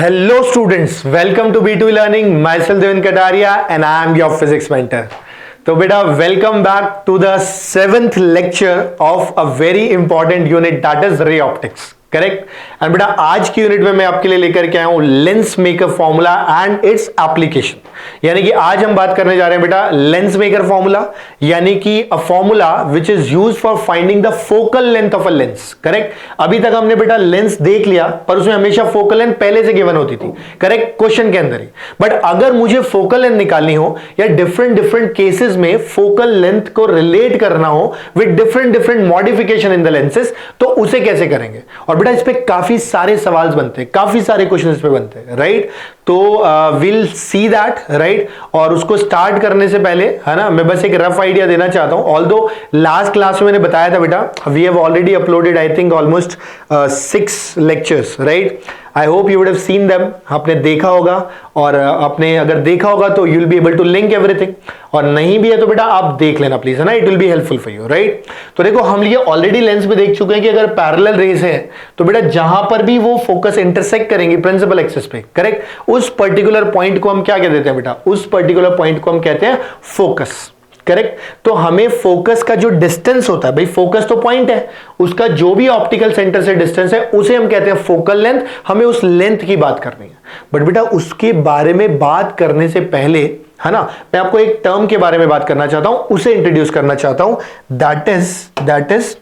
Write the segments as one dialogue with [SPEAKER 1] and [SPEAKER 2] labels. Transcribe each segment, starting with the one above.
[SPEAKER 1] Hello students, welcome to B2 Learning. Myself Devin Kataria and I am your physics mentor. तो बेटा welcome back to the 7th lecture of a very important unit that is ray optics. Correct. And बेटा आज की unit में मैं आपके लिए लेकर के आया हूं lens maker formula and its application. यानी कि आज हम बात करने जा रहे हैं बेटा लेंस मेकर फॉर्मूला, यानी कि a formula which is used for finding the focal length of a lens. Correct. अभी तक हमने बेटा लेंस देख लिया पर उसमें हमेशा फोकल लेंथ पहले से गिवन होती थी, करेक्ट, क्वेश्चन के अंदर ही। बट अगर मुझे फोकल लेंथ निकालनी हो या डिफरेंट केसेस में फोकल लेंथ को रिलेट करना हो with different modification in the lenses, तो उसे कैसे करेंगे। और बेटा इस पे काफी सारे सवाल बनते हैं, काफी सारे क्वेश्चन इस पे बनते हैं, राइट। तो विल सी दैट, राइट। और उसको स्टार्ट करने से पहले है ना, मैं बस एक रफ आइडिया देना चाहता हूं। ऑल्दो लास्ट क्लास में मैंने बताया था बेटा we have already uploaded I think almost 6 lectures, right. I hope you would have seen them, आपने देखा होगा। और आपने अगर देखा होगा तो you will be able to link everything, और नहीं भी है तो बेटा आप देख लेना प्लीज, है ना, it will be helpful for you, right. तो देखो हम ये ऑलरेडी लेंस में देख चुके हैं कि अगर पैरेलल रेज है तो बेटा जहां पर भी वो फोकस इंटरसेक्ट करेंगे प्रिंसिपल एक्सिस पे, करेक्ट, उस पर्टिकुलर पॉइंट को हम क्या कह देते हैं बेटा, उस पर्टिकुलर पॉइंट को हम कहते हैं फोकस, करेक्ट। तो हमें फोकस का जो डिस्टेंस होता है, भाई फोकस तो पॉइंट है, उसका जो भी ऑप्टिकल सेंटर से डिस्टेंस है उसे हम कहते हैं फोकल लेंथ। हमें उस लेंथ की बात करनी है। बट बेटा उसके बारे में बात करने से पहले, है ना, मैं आपको एक टर्म के बारे में बात करना चाहता हूं, उसे इंट्रोड्यूस करना चाहता हूं, दैट इज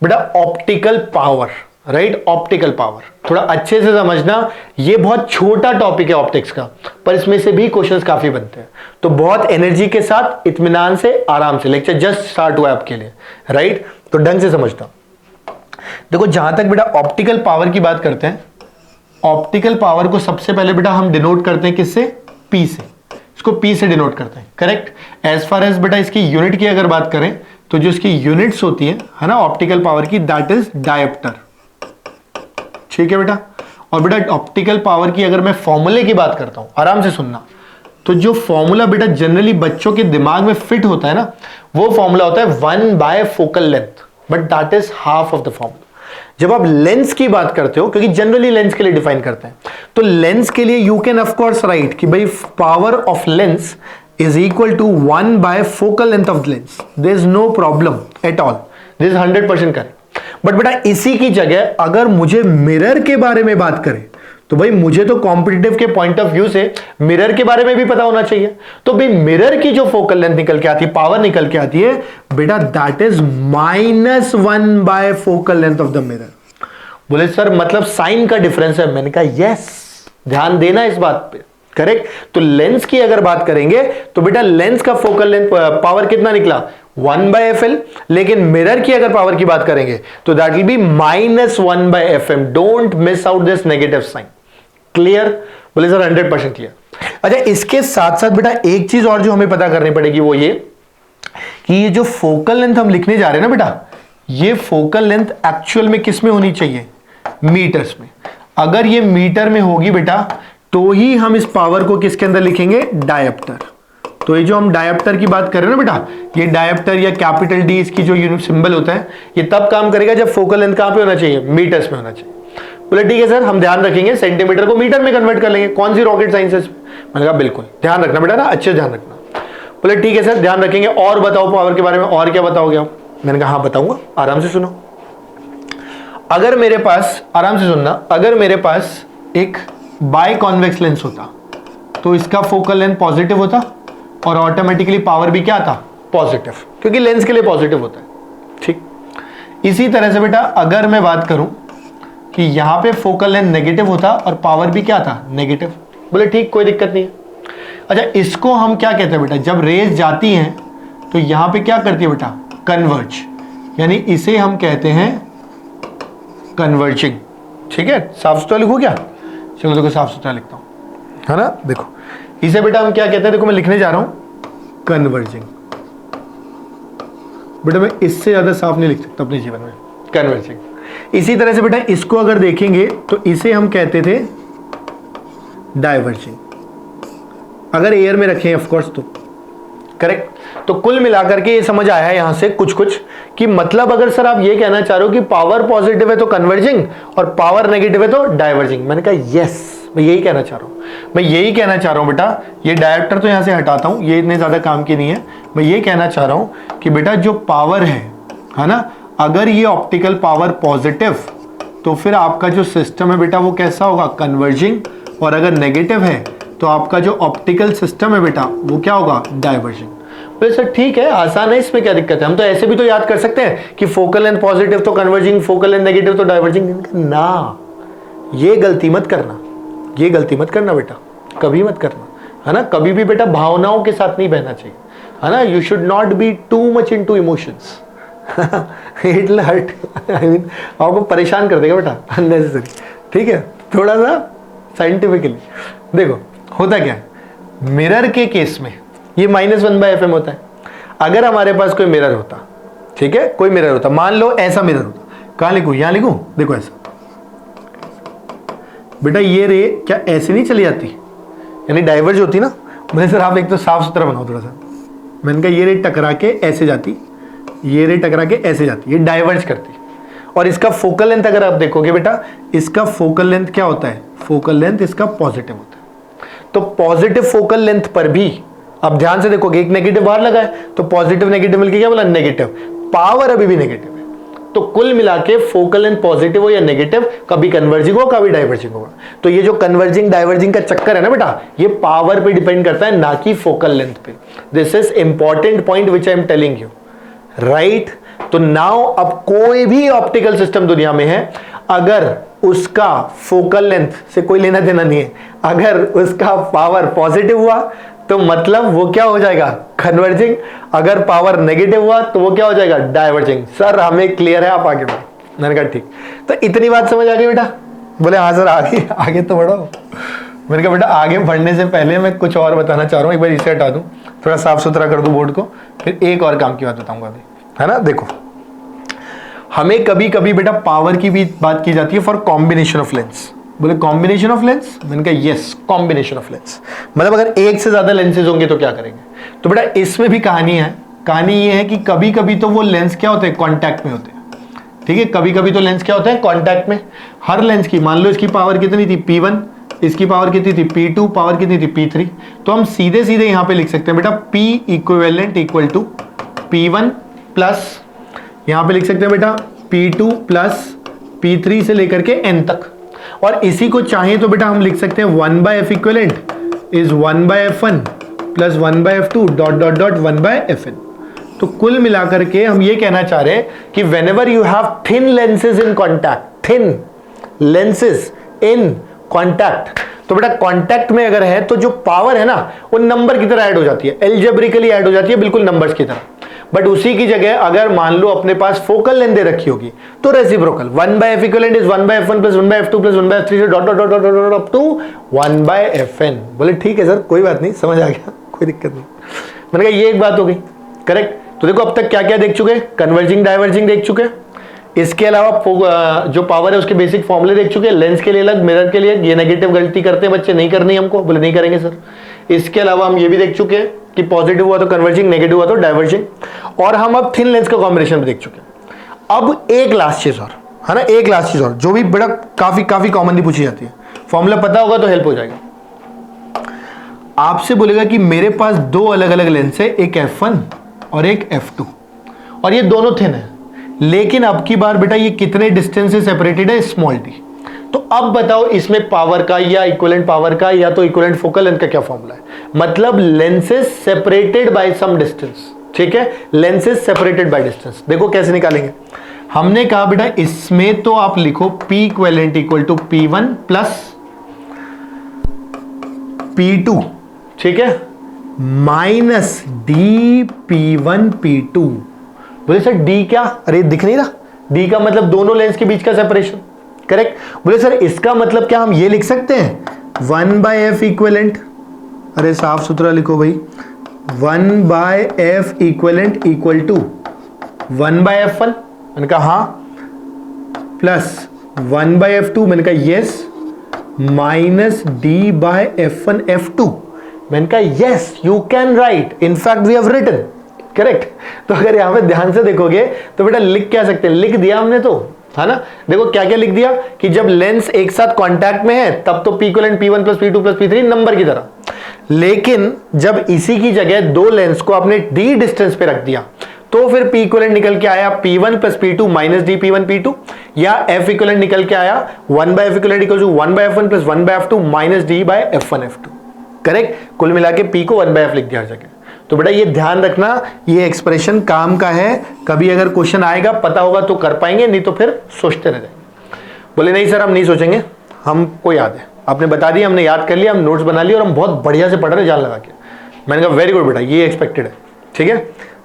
[SPEAKER 1] बेटा optical power, right. Optical power थोड़ा अच्छे से समझना, ये बहुत छोटा टॉपिक है ऑप्टिक्स का, पर इसमें से भी क्वेश्चंस काफी बनते हैं। तो बहुत एनर्जी के साथ, इत्मीनान से, आराम से, लेक्चर जस्ट स्टार्ट हुआ है आपके लिए, राइट। तो ढंग से समझना। देखो जहां तक बेटा ऑप्टिकल पावर की बात करते हैं, ऑप्टिकल पावर को सबसे पहले बेटा हम डिनोट करते हैं किससे, पी से। इसको पी से डिनोट करते हैं, करेक्ट। एज फार एज बेटा इसकी यूनिट की अगर बात करें तो जो इसकी यूनिट्स होती है ना ऑप्टिकल पावर की, दैट इज डायोप्टर, ठीक है बेटा। और बेटा ऑप्टिकल पावर की अगर मैं फॉर्मूले की बात करता हूं, आराम से सुनना, तो जो फॉर्मूला बेटा जनरली बच्चों के दिमाग में फिट होता है ना, वो फॉर्मूला होता है 1 focal length, but that is half of the formula. जब आप लेंस की बात करते हो, क्योंकि जनरली लेंस के लिए डिफाइन करते हैं, तो लेंस के लिए you can of course write कि भाई power of lens is equal to 1 focal length of lens. There is no problem at all, this is 100% correct. But बेटा इसी की जगह अगर मुझे मिरर के बारे में बात करें तो भाई मुझे तो कॉम्पिटिटिव के पॉइंट ऑफ व्यू से मिरर के बारे में भी पता होना चाहिए। तो भाई मिरर की जो फोकल लेंथ निकल के आती है, पावर निकल के आती है बेटा, that is -1 focal length of the mirror. बोले सर मतलब साइन का डिफरेंस है। मैंने कहा यस, ध्यान देना इस बात पे, करेक्ट। तो लेंस की अगर बात करेंगे तो बेटा लेंस का फोकल लेंथ पावर कितना निकला, 1/fl, लेकिन मिरर की अगर पावर की बात करेंगे तो that will be -1/fm। Don't miss out this negative sign. Clear? बोले सर 100% क्लियर। अच्छा इसके साथ साथ बेटा एक चीज और जो हमें पता करनी पड़ेगी वो ये कि ये जो फोकल लेंथ हम लिखने जा रहे हैं ना बेटा, ये फोकल लेंथ एक्चुअल में किस में होनी चाहिए, मीटर्स में। अगर ये मीटर में होगी बेटा तो ही हम इस पावर को किसके अंदर लिखेंगे, डायोप्टर। तो ये जो हम डायोप्टर की बात कर रहे हैं ना बेटा, ये डायोप्टर या कैपिटल डी इसकी जो यूनिट सिंबल होता है, ये तब काम करेगा जब फोकल लेंथ कहां पे होना चाहिए, मीटर्स में होना चाहिए। बोले ठीक है सर हम ध्यान रखेंगे, सेंटीमीटर को मीटर में कन्वर्ट कर लेंगे, कौन सी रॉकेट साइंस है। मैंने कहा बिल्कुल ध्यान रखना बेटा ना, अच्छे से ध्यान रखना। बोले ठीक है सर ध्यान रखेंगे, और बताओ पावर के बारे में, और क्या बताओगे आप। मैंने कहा हाँ बताऊंगा, आराम से सुनो। अगर मेरे पास, आराम से सुनना, अगर मेरे पास एक बाय कॉन्वेक्स लेंस होता तो इसका फोकल लेंथ पॉजिटिव होता और ऑटोमेटिकली पावर भी क्या था, पॉजिटिव, क्योंकि लेंस के लिए पॉजिटिव होता है, ठीक। इसी तरह से बेटा अगर मैं बात करूं कि यहां पे फोकल लेंथ नेगेटिव होता और पावर भी क्या था, नेगेटिव। बोले ठीक, कोई दिक्कत नहीं है। अच्छा इसको हम क्या कहते हैं बेटा, जब रेज जाती हैं तो यहां पे क्या करती है बेटा, कन्वर्ज, यानी इसे हम कहते हैं कन्वर्जिंग, ठीक है। साफ सुथरा लिखूं क्या, चलो देखो साफ सुथरा लिखता हूं, है ना। देखो इसे बेटा हम क्या कहते हैं, देखो मैं लिखने जा रहा हूं कन्वर्जिंग। बेटा मैं इससे ज्यादा साफ नहीं लिख सकता अपने जीवन में, कन्वर्जिंग। इसी तरह से बेटा इसको अगर देखेंगे तो इसे हम कहते थे डाइवर्जिंग, अगर एयर में रखें ऑफ कोर्स तो, करेक्ट। तो कुल मिलाकर के ये समझ आया है यहां से कुछ कि मतलब अगर सर आप ये कहना चाह रहे हो कि पावर पॉजिटिव है तो कन्वर्जिंग और पावर नेगेटिव है तो डाइवर्जिंग। मैंने कहा यस, मैं यही कहना चाह रहा हूँ बेटा, ये डायोप्टर तो यहाँ से हटाता हूँ, ये इतने ज़्यादा काम की नहीं है। मैं ये कहना चाह रहा हूँ कि बेटा जो पावर है ना, अगर ये ऑप्टिकल पावर पॉजिटिव तो फिर आपका जो सिस्टम है बेटा वो कैसा होगा, कन्वर्जिंग, और अगर नेगेटिव है तो आपका जो ऑप्टिकल सिस्टम है बेटा वो क्या होगा, डाइवर्जिंग। बोले सर ठीक है, आसान है, इसमें क्या दिक्कत है, हम तो ऐसे भी तो याद कर सकते हैं कि फोकल लेंथ पॉजिटिव तो कन्वर्जिंग, फोकल लेंथ नेगेटिव तो डाइवर्जिंग। ना, ये गलती मत करना बेटा, कभी मत करना, है ना। कभी भी बेटा भावनाओं के साथ नहीं बहना चाहिए, है ना। You should not be too much into emotions, it will hurt, I mean आपको परेशान कर देगा बेटा अननेसेसरी, ठीक है। थोड़ा सा साइंटिफिकली देखो होता क्या है, मिरर के केस में ये -1/fm होता है। अगर हमारे पास कोई मिरर होता, ठीक है, कोई मिरर होता, मान लो ऐसा मिरर होता, कहाँ लिखूं, यहाँ लिखूं, देखो ऐसा बेटा, ये रे क्या ऐसे नहीं चली जाती, यानी डाइवर्ज होती ना। मैंने सर आप एक तो साफ सुथरा बनाओ थोड़ा सा, मैंने कहा ये रे टकरा के ऐसे जाती, ये रे टकरा के ऐसे जाती, ये डाइवर्ज करती। और इसका फोकल लेंथ अगर आप देखोगे बेटा, इसका फोकल लेंथ क्या होता है, फोकल लेंथ इसका पॉजिटिव होता है। तो पॉजिटिव फोकल लेंथ पर भी अब ध्यान से देखोगे, एक नेगेटिव बाहर लगा है तो पॉजिटिव नेगेटिव मिलके क्या बोला, नेगेटिव, पावर अभी भी नेगेटिव है। तो कुल मिला के फोकल लेंथ पॉजिटिव हो या नेगेटिव, कभी कन्वर्जिंग हो कभी डाइवर्जिंग होगा। तो ये जो कन्वर्जिंग डाइवर्जिंग का चक्कर है ना बेटा, ये पावर पे डिपेंड करता है, ना कि फोकल लेंथ पे। This is important point which I am telling you, right. तो नाउ अब कोई भी ऑप्टिकल सिस्टम दुनिया में है, अगर उसका फोकल लेंथ से कोई लेना देना नहीं है, अगर उसका पावर पॉजिटिव हुआ तो मतलब वो क्या हो जाएगा, कन्वर्जिंग। अगर पावर नेगेटिव हुआ तो वो क्या हो जाएगा, डाइवर्जिंग। सर हमें क्लियर है, आप आगे बढ़ो। मैंने कहा ठीक, तो इतनी बात समझ आ गई बेटा। बोले हाँ सर आगे तो बढ़ो। मैंने कहा बेटा आगे बढ़ने से पहले मैं कुछ और बताना चाह रहा हूँ, एक बार इसे हटा दूं, थोड़ा साफ सुथरा कर दूं बोर्ड को, फिर एक और काम की बात बताऊंगा अभी, है ना। देखो हमें कभी कभी बेटा पावर की भी बात की जाती है फॉर कॉम्बिनेशन ऑफ लेंस। बोले कॉम्बिनेशन ऑफ लेंस, मैंने कहा यस, कॉम्बिनेशन ऑफ लेंस, मतलब अगर एक से ज्यादा लेंसेज होंगे तो क्या करेंगे। तो बेटा इसमें भी कहानी है, कहानी ये है कि कभी कभी तो वो लेंस क्या होते हैं, कॉन्टैक्ट में होते हैं, ठीक है। कभी कभी तो लेंस क्या होते हैं, कॉन्टैक्ट में। हर लेंस की मान लो इसकी पावर कितनी थी, P1, इसकी पावर कितनी थी, P2, पावर कितनी थी, P3। तो हम सीधे सीधे यहां पे लिख सकते हैं बेटा P equivalent equal to P1 plus, यहां पे लिख सकते हैं बेटा P2 प्लस P3 से लेकर के N तक। और इसी को चाहे तो बेटा हम लिख सकते हैं 1/f equivalent is 1/f1 plus 1/f2 dot dot dot 1/fn। तो कुल मिलाकर के हम ये कहना चाह रहे हैं कि whenever you have thin lenses in contact, thin lenses in contact, तो बेटा कॉन्टैक्ट में अगर है तो जो पावर है ना वो नंबर की तरह ऐड हो जाती है, एल्जेब्रिकली ऐड हो जाती है, बिल्कुल नंबर्स की तरह। बट उसी की जगह अगर मान लो अपने पास फोकल लेंथ दे रखी होगी तो reciprocal 1/f equivalent is 1/f1 plus 1/f2 plus 1/f3 से dot dot dot dot up to 1/fn। बोले ठीक है सर, कोई बात नहीं, समझ आ गया, कोई दिक्कत नहीं। मैंने कहा ये एक बात हो गई, करेक्ट। तो देखो अब तक क्या क्या देख चुके, कन्वर्जिंग डाइवर्जिंग देख चुके, इसके अलावा जो पावर है उसके बेसिक फॉर्मूले देख चुके, लेंस के लिए अलग, मिरर के लिए। ये नेगेटिव गलती करते हैं बच्चे, नहीं करनी हमको, बोले नहीं करेंगे सर। इसके अलावा हम ये भी देख चुके हैं कि पॉजिटिव हुआ तो कन्वर्जिंग, नेगेटिव हुआ तो डाइवर्जिंग, और हम अब थिन लेंस का कॉम्बिनेशन भी देख चुके हैं। अब एक लास्ट चीज और, है ना, एक लास्ट चीज और जो भी बड़ा काफी कॉमनली पूछी जाती है, फॉर्मूला पता होगा तो हेल्प हो जाएगा। आपसे बोलेगा कि मेरे पास दो अलग अलग लेंस है, एक f1 और एक f2, और ये दोनों थिन है, लेकिन अब की बार बेटा ये कितने डिस्टेंस से सेपरेटेड है, स्मॉल डी। तो अब बताओ इसमें पावर का या इक्विवेलेंट पावर का या तो इक्विवेलेंट फोकल लेंथ का क्या फॉर्मूला है। मतलब lenses separated by some distance, ठीक है, लेंसेज सेपरेटेड बाय डिस्टेंस। देखो कैसे निकालेंगे। हमने कहा बेटा इसमें तो आप लिखो P equivalent equal to P1 plus P2, ठीक है, माइनस D P1 P2। बोले सर D क्या, अरे दिख नहीं रहा, D का मतलब दोनों लेंस के बीच का सेपरेशन, करेक्ट। बोले सर इसका मतलब क्या हम ये लिख सकते हैं 1/f इक्विवेलेंट, अरे साफ सुथरा लिखो भाई, 1/f equivalent equal to 1/f1, मैंने कहा हाँ, प्लस 1/f2, मैंने कहा यस, माइनस D/f1 f2, मैंने कहा yes you can write, in fact we have written, correct. तो अगर यहां पे ध्यान से देखोगे तो बेटा लिख क्या सकते हैं, लिख दिया हमने तो, है ना। देखो क्या क्या लिख दिया कि जब लेंस एक साथ कांटेक्ट में है तब तो P equivalent P1 plus P2 plus P3 number की तरह, लेकिन जब इसी की जगह दो लेंस को आपने d डिस्टेंस पे रख दिया तो फिर P इक्विवेलेंट निकल के आया P1 plus P2 minus D P1 P2, या F इक्विवेलेंट निकल के आया 1 by F equivalent equal to 1 by F1 plus 1 by F2 minus D by F1 F2। Correct, कुल मिला के P को 1 बाय F लिख दिया हर जगह। तो बेटा ये ध्यान रखना, ये एक्सप्रेशन काम का है, कभी अगर क्वेश्चन आएगा पता होगा तो कर पाएंगे, नहीं तो फिर सोचते रह जाएंगे। बोले नहीं सर हम नहीं सोचेंगे, हमको याद है, आपने बता दिया, हमने याद कर लिया, हम नोट्स बना लिए और हम बहुत बढ़िया से पढ़ रहे जान लगा के। मैंने कहा वेरी गुड बेटा, ये एक्सपेक्टेड है, ठीक है।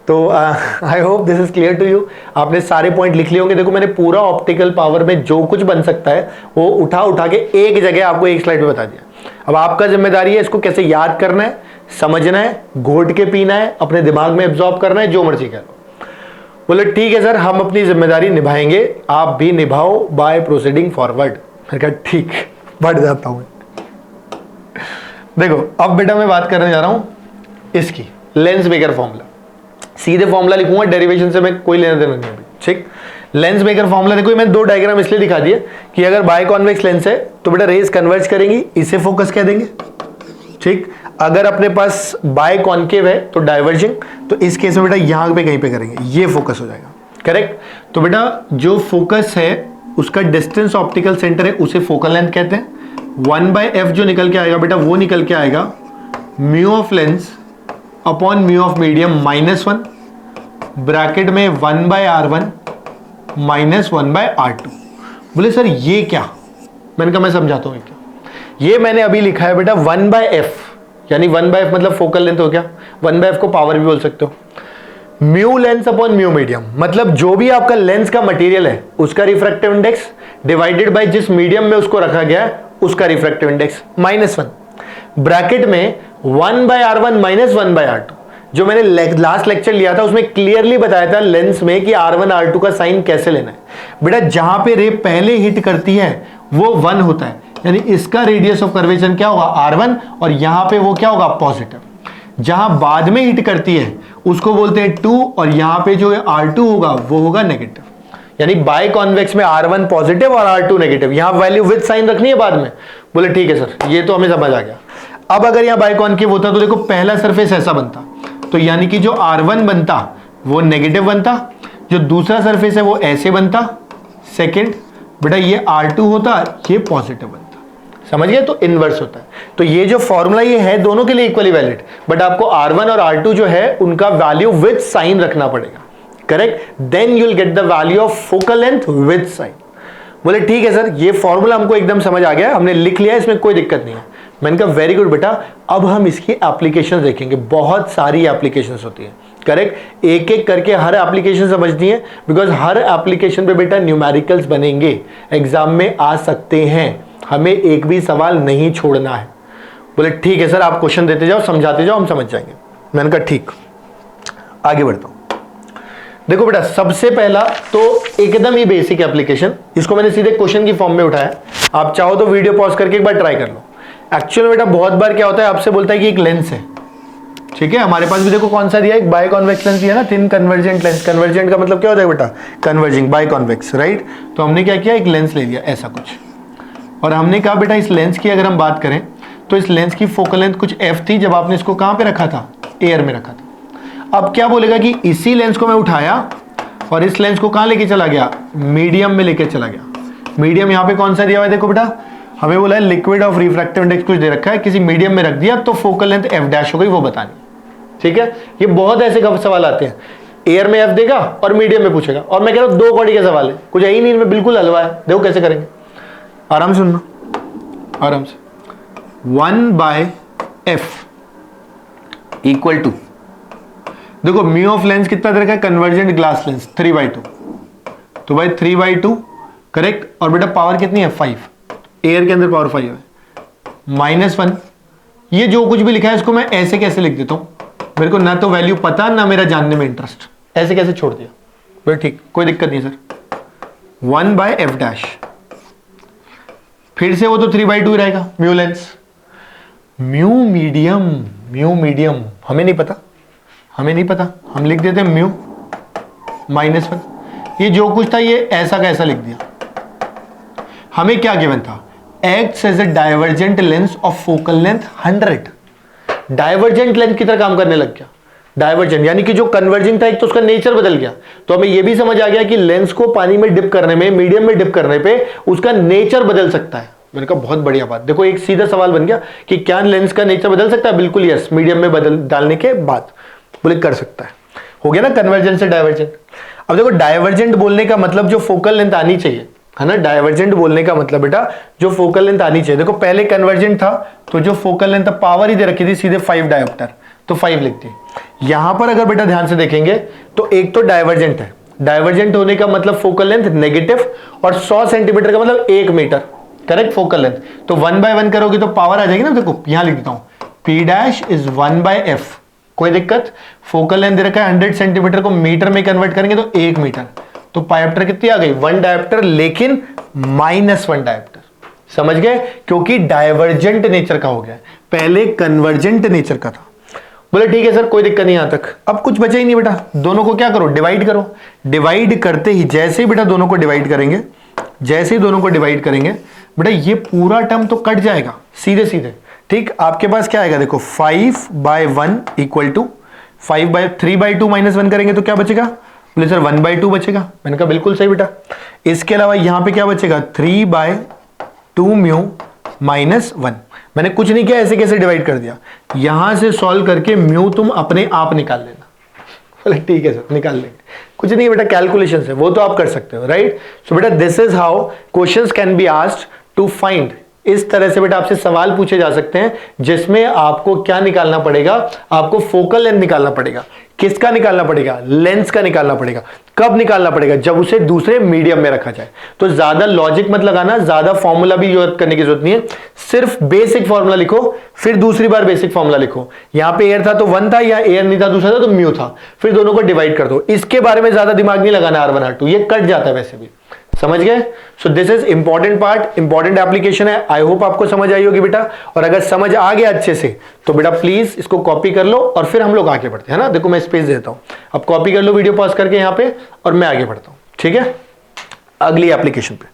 [SPEAKER 1] तो I hope this is clear to you. आपने सारे पॉइंट लिख लिए होंगे। देखो मैंने पूरा ऑप्टिकल पावर में जो कुछ बन सकता है वो उठा उठा के एक जगह आपको एक स्लाइड में बता दिया। अब आपका जिम्मेदारी है इसको कैसे याद करना है, समझना है, घोट के पीना है, अपने दिमाग में एब्जॉर्ब करना है, जो मर्जी कह लो। बोले ठीक है सर हम अपनी जिम्मेदारी निभाएंगे, आप भी निभाओ बाय प्रोसीडिंग फॉरवर्ड। मैंने कहा ठीक, बढ़ जाता हूं। देखो अब बेटा मैं बात करने जा रहा हूं इसकी लेंस मेकर फॉर्मूला। सीधे फॉर्मूला लिखूंगा, डेरिवेशन से मैं कोई लेना देना नहीं अभी, ठीक। लेंस मेकर फॉर्मूला देखो, मैंने दो डायग्राम इसलिए दिखा दिए कि अगर बाय कॉन्वेक्स लेंस है तो बेटा रेज कन्वर्ज करेंगी, इसे फोकस कह देंगे, ठीक। अगर अपने पास बाय कॉन्केव है तो डाइवर्जिंग, तो इस केस में बेटा यहां पे कहीं पे करेंगे, ये फोकस हो जाएगा। करेक्ट, तो बेटा जो फोकस है उसका डिस्टेंस ऑप्टिकल सेंटर है उसे फोकल लेंथ कहते हैं। 1 बाय एफ जो निकल के आएगा बेटा वो निकल के आएगा mu of lens upon mu of medium -1 bracket में 1 bye R1 minus 1 bye R2। बोले सर ये क्या, मैंने कहा मैं समझाता हूं क्या। ये मैंने अभी लिखा है बेटा 1 बाय एफ, यानी 1 बाय एफ मतलब फोकल लेंथ हो गया, 1 बाय एफ को पावर भी बोल सकते हो। Mu lens upon mu medium मतलब जो भी आपका लेंस का मटेरियल है उसका रिफ्रैक्टिव इंडेक्स डिवाइडेड बाय जिस मीडियम में उसको रखा गया है उसका रिफ्रैक्टिव इंडेक्स -1 ब्रैकेट में 1 bye R1 minus 1 bye R2। जो मैंने लास्ट लेक्चर लिया था उसमें क्लियरली बताया था लेंस में कि R1 R2 का साइन कैसे लेना है। बेटा जहां पे रे पहले हिट करती है वो 1 होता है, यानी इसका रेडियस ऑफ कर्वेचर क्या होगा R1, और यहां पे वो क्या होगा पॉजिटिव। जहां बाद में हिट करती है उसको बोलते हैं 2, और यहां पे जो R2 होगा वो होगा नेगेटिव। यानी बाय कॉन्वेक्स में R1 पॉजिटिव और R2 नेगेटिव, यहां वैल्यू विद साइन रखनी है बाद में। बोले ठीक है सर ये तो हमें समझ आ गया। अब अगर यहां बाय कॉन्केव होता तो देखो पहला सरफेस ऐसा बनता, तो यानी कि जो R1 बनता वो नेगेटिव बनता, जो दूसरा सरफेस है वो ऐसे बनता, सेकंड बेटा ये R2 होता ये पॉजिटिव बनता। समझ गए, तो इनवर्स होता है। तो ये जो फॉर्मूला ये है दोनों के लिए इक्वली वैलिड, बट आपको R1 और R2 जो है उनका वैल्यू विद साइन रखना पड़ेगा। Correct, then you will get the value of focal length with sign. बोले ठीक है सर ये फॉर्मूला हमको एकदम समझ आ गया, हमने लिख लिया, इसमें कोई दिक्कत नहीं है। मैंने कहा वेरी गुड बेटा, अब हम इसकी एप्लीकेशन देखेंगे। बहुत सारी एप्लीकेशंस होती है, करेक्ट, एक एक करके हर एप्लीकेशन समझनी है, बिकॉज हर एप्लीकेशन पे बेटा न्यूमेरिकल्स बनेंगे, एग्जाम में आ सकते हैं, हमें एक भी सवाल नहीं छोड़ना है। बोले ठीक है सर आप क्वेश्चन देते जाओ, समझाते जाओ, हम समझ जाएंगे। मैंने कहा ठीक, आगे बढ़ता हूं। देखो बेटा सबसे पहला तो एकदम ही बेसिक एप्लीकेशन, इसको मैंने सीधे क्वेश्चन की फॉर्म में उठाया, आप चाहो तो वीडियो पॉज करके एक बार ट्राई कर लो। एक्चुअल बेटा बहुत बार क्या होता है, आपसे बोलता है कि एक लेंस है, ठीक है, हमारे पास भी देखो कौन सा दिया है, एक बाय कॉन्वेक्स लेंस दिया ना, थिन कन्वर्जेंट लेंस। कन्वर्जेंट का मतलब क्या होता है बेटा, कन्वर्जिंग, बाय कॉन्वेक्स, राइट। तो हमने क्या किया, एक लेंस ले लिया ऐसा कुछ, और हमने कहा बेटा इस लेंस की अगर हम बात करें तो इस लेंस की फोकल लेंथ कुछ f थी जब आपने इसको कहां पे रखा था, एयर में रखा था। अब क्या बोलेगा कि इसी लेंस को मैं उठाया और इस लेंस को कहां लेके चला गया, मीडियम में लेके चला गया। मीडियम यहां पे कौन सा दिया हुआ है, देखो बेटा हमें बोला है लिक्विड ऑफ रिफ्रैक्टिव इंडेक्स कुछ दे रखा है, किसी मीडियम में रख दिया तो फोकल लेंथ f डैश हो गई, वो बतानी, ठीक है। ये बहुत ऐसे सवाल आते हैं, एयर में f देगा और मीडियम में पूछेगा, और मैं कह रहा हूं 2 कौड़ी का सवाल है, कुछ है ही नहीं इनमें, बिल्कुल हलवा है। देखो कैसे करेंगे, आराम से सुनना, आराम से। 1 बाय एफ इक्वल टू, देखो म्यू ऑफ लेंस कितना दे रखा है, कन्वर्जेंट ग्लास लेंस 3/2, तो भाई 3/2 करेक्ट, और बेटा पावर कितनी है 5, एयर के अंदर पावर 5 है, -1। ये जो कुछ भी लिखा है इसको मैं ऐसे कैसे लिख देता हूं, मेरे को ना तो वैल्यू पता ना मेरा जानने में इंटरेस्ट, ऐसे कैसे छोड़ दिया, बोले ठीक कोई दिक्कत नहीं सर। 1 बाय एफ डैश, फिर से वो तो 3/2 रहेगा mu lens. Mu medium, mu medium हमें नहीं पता, हमें नहीं पता, हम लिख देते हैं म्यू -1। ये जो कुछ था ये ऐसा कैसा लिख दिया। हमें क्या गिवन था, acts as a divergent lens of focal length 100। Divergent length की तरह काम करने लग गया। डाइवर्जेंट यानी कि जो कन्वर्जिंग था एक तो उसका नेचर बदल गया। तो हमें यह भी समझ आ गया कि लेंस को पानी में डिप करने में, मीडियम में डिप करने पे उसका नेचर बदल सकता है। मैंने कहा बहुत बढ़िया बात। देखो एक सीधा सवाल बन गया कि क्या लेंस का नेचर बदल सकता है? बिल्कुल यस, मीडियम में बदल डालने के बाद बोले कर सकता है। हो गया ना कन्वर्जेंट से डाइवर्जेंट। अब देखो डाइवर्जेंट बोलने का मतलब जो फोकल लेंथ आनी चाहिए, है ना, डाइवर्जेंट बोलने का मतलब बेटा जो फोकल लेंथ आनी चाहिए। देखो पहले कन्वर्जेंट था तो जो फोकल लेंथ पावर ही दे रखी थी सीधे 5 डायोप्टर, तो 5 लिख दी। यहां पर अगर बेटा ध्यान से देखेंगे तो एक तो डाइवर्जेंट है, डाइवर्जेंट होने का मतलब फोकल लेंथ नेगेटिव, और 100 सेंटीमीटर का मतलब 1 मीटर, करेक्ट फोकल लेंथ। तो 1/1 करोगे तो पावर आ जाएगी ना। देखो यहां लिख देता हूं P डैश इज 1/f, कोई दिक्कत। फोकल लेंथ दे रखा है 100 सेंटीमीटर को मीटर में कन्वर्ट करेंगे तो 1 मीटर, तो डायोप्टर कितनी आ गई? 1 डायोप्टर, लेकिन -1 डायोप्टर। समझ गए? क्योंकि डाइवर्जेंट नेचर का हो गया, पहले कन्वर्जेंट नेचर का था। बोले ठीक है सर कोई दिक्कत नहीं यहां तक। अब कुछ बचा ही नहीं बेटा, दोनों को क्या करो, डिवाइड करो। डिवाइड करते ही जैसे ही बेटा दोनों को डिवाइड करेंगे, जैसे ही दोनों को डिवाइड करेंगे बेटा ये पूरा टर्म तो कट जाएगा सीधे सीधे। ठीक, आपके पास क्या आएगा देखो 5/1 इक्वल टू 3/2 -1 करेंगे तो क्या बचेगा? बोले सर 1/2 बचेगा। मैंने कहा बिल्कुल सही बेटा। इसके अलावा यहां पे क्या बचेगा? 3/2 म्यू -1। मैंने कुछ नहीं किया, ऐसे कैसे डिवाइड कर दिया। यहां से सॉल्व करके म्यू तुम अपने आप निकाल लेना। बोले ठीक है सर निकाल लेंगे, कुछ नहीं बेटा कैलकुलेशन है वो तो आप कर सकते हो, राइट। सो बेटा this is how questions can be asked to find. इस तरह से बेटा आपसे सवाल पूछे जा सकते हैं जिसमें आपको क्या निकालना पड़ेगा, आपको फोकल लेंथ निकालना पड़ेगा। किसका निकालना पड़ेगा? लेंस का निकालना पड़ेगा। कब निकालना पड़ेगा? जब उसे दूसरे मीडियम में रखा जाए। तो ज्यादा लॉजिक मत लगाना, ज्यादा फॉर्मूला भी यूज करने की जरूरत नहीं है, सिर्फ बेसिक फॉर्मूला लिखो, फिर दूसरी बार बेसिक फॉर्मूला लिखो। यहां पे एयर था तो 1 था, या एयर नहीं था दूसरा था तो म्यू था, फिर दोनों को डिवाइड कर दो। इसके बारे में ज्यादा दिमाग नहीं लगाना, R1 R2 ये कट जाता है वैसे भी। समझ गए? So this is important part, important application है। आई होप आपको समझ आई होगी बेटा, और अगर समझ आ गया अच्छे से तो बेटा प्लीज इसको कॉपी कर लो और फिर हम लोग आगे बढ़ते हैं ना। देखो मैं स्पेस देता हूं, अब कॉपी कर लो वीडियो पॉज करके यहां पे, और मैं आगे बढ़ता हूं। ठीक है, अगली एप्लीकेशन पे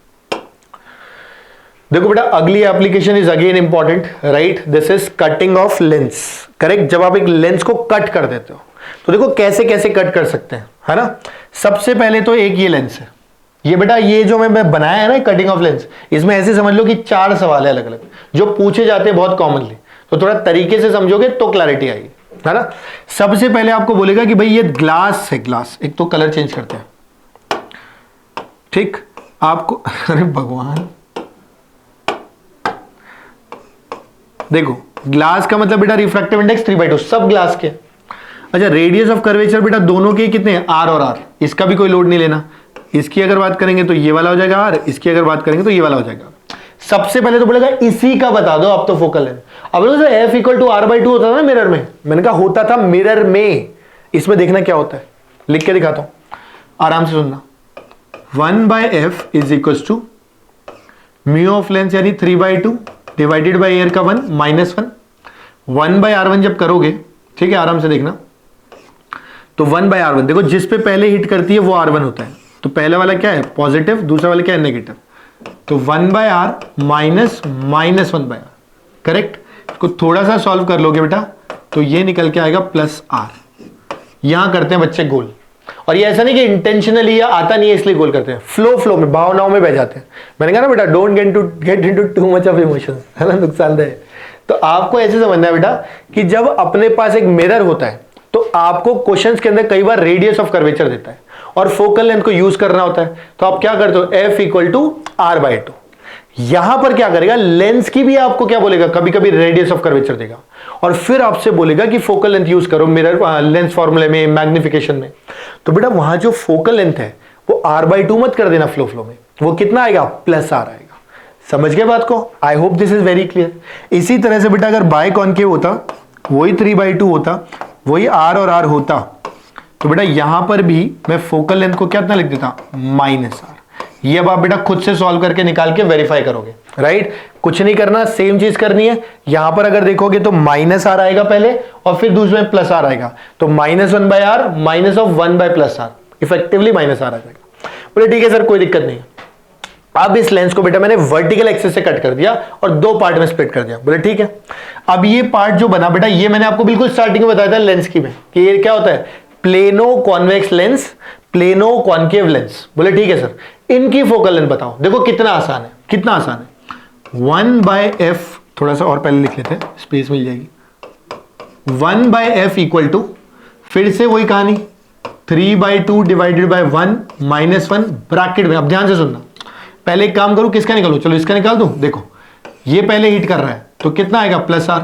[SPEAKER 1] देखो बेटा। अगली application is again important, right. This is cutting of lens, correct. जब आप एक लेंस को कट कर देते हो तो देखो कैसे कैसे कट कर सकते हैं, है ना। सबसे पहले तो एक ये लेंस है, ये बेटा ये जो मैं बनाया है ना कटिंग ऑफ लेंस, इसमें ऐसे समझ लो कि 4 सवाल है अलग अलग जो पूछे जाते हैं बहुत कॉमनली। तो थोड़ा तरीके से समझोगे तो क्लैरिटी आएगी, है ना। सबसे पहले आपको बोलेगा कि भाई ये ग्लास है, ग्लास। एक तो कलर चेंज करते हैं, ठीक। आपको अरे भगवान, देखो ग्लास का मतलब बेटा रिफ्रैक्टिव इंडेक्स 3/2 सब ग्लास के। अच्छा रेडियस ऑफ कर्वेचर बेटा दोनों के कितने हैं? R और R। इसका भी कोई लोड नहीं लेना। इसकी अगर बात करेंगे तो ये वाला हो जाएगा R, इसकी अगर बात करेंगे तो ये वाला हो जाएगा। सबसे पहले तो बोलेगा इसी का बता दो आप तो फोकल लेंथ। अब F इक्वल टू R/2 होता था ना मिरर में, मैंने कहा होता था मिरर में। इसमें देखना क्या होता है, लिख के दिखाता हूं, आराम से सुनना। 1/f is equal to mu of length यानी 3/2 डिवाइडेड बाई एयर का 1 -1। 1/R1 जब करोगे, ठीक है आराम से देखना, तो 1/R1 देखो जिस पे पहले हिट करती है वो R1 होता है। तो पहले वाला क्या है? पॉजिटिव, दूसरा वाला क्या है? नेगेटिव। तो 1/R माइनस -1/R, करेक्ट। इसको थोड़ा सा सॉल्व कर लोगे बेटा तो ये निकल के आएगा +R। यहां करते हैं बच्चे गोल, और ये ऐसा नहीं कि इंटेंशनली या आता नहीं है इसलिए गोल करते हैं, फ्लो में भावनाओं में बह जाते हैं। मैंने कहा ना बेटा don't get into too much of emotions, है ना, नुकसानदेह। तो आपको ऐसे समझना है बेटा कि जब अपने पास एक मिरर होता है तो आपको क्वेश्चंस के अंदर कई बार रेडियस ऑफ कर्वेचर देता है और फोकल लेंथ को यूज करना होता है। तो आप क्या करते हो? F equal to R/2। यहां पर क्या करेगा? लेंस की भी आपको क्या बोलेगा? कभी कभी रेडियस ऑफ कर्वेचर देगा, और फिर आपसे बोलेगा कि फोकल लेंथ यूज करो मिरर लेंस फॉर्मूले में, मैग्निफिकेशन में। तो बेटा वहां जो फोकल लेंथ है वो R/2 मत कर देना फ्लो में, वो कितना आएगा? +R आएगा। समझ गए बात को? आई hope this is very clear. इसी तरह से बेटा अगर बाय कॉनकेव होता, वही 3/2 होता, वही R और R होता, तो बेटा यहां पर भी मैं फोकल लेंथ को कितना लिख देता? -R। ये अब आप बेटा खुद से सॉल्व करके निकाल के वेरीफाई करोगे, राइट। कुछ नहीं करना, सेम चीज करनी है। यहां पर अगर देखोगे तो -R आएगा पहले और फिर दूसरे में +R आएगा। तो -1/R minus of 1/+R, effectively -R आ जाएगा। बोले ठीक है सर कोई दिक्कत नहीं। अब इस लेंस को बेटा मैंने वर्टिकल एक्सिस से कट कर दिया और दो पार्ट में स्प्लिट कर दिया। बोले ठीक है, अब ये पार्ट जो बना बेटा, ये मैंने आपको बिल्कुल स्टार्टिंग में बताया था लेंस की में कि ये क्या होता है, plano convex lens, plano concave lens. बोले ठीक है सर, इनकी फोकल लेंथ बताओ। देखो कितना आसान है, कितना आसान है। 1/f, थोड़ा सा और पहले लिख लेते हैं, स्पेस मिल जाएगी। 1/f इक्वल टू, फिर से वही कहानी, 3/2 डिवाइडेड बाय 1 -1 ब्रैकेट में। अब ध्यान से सुनना, पहले एक काम करूं, किसका निकालूं, चलो इसका निकाल दूं। देखो ये पहले हिट कर रहा है तो कितना आएगा, +r,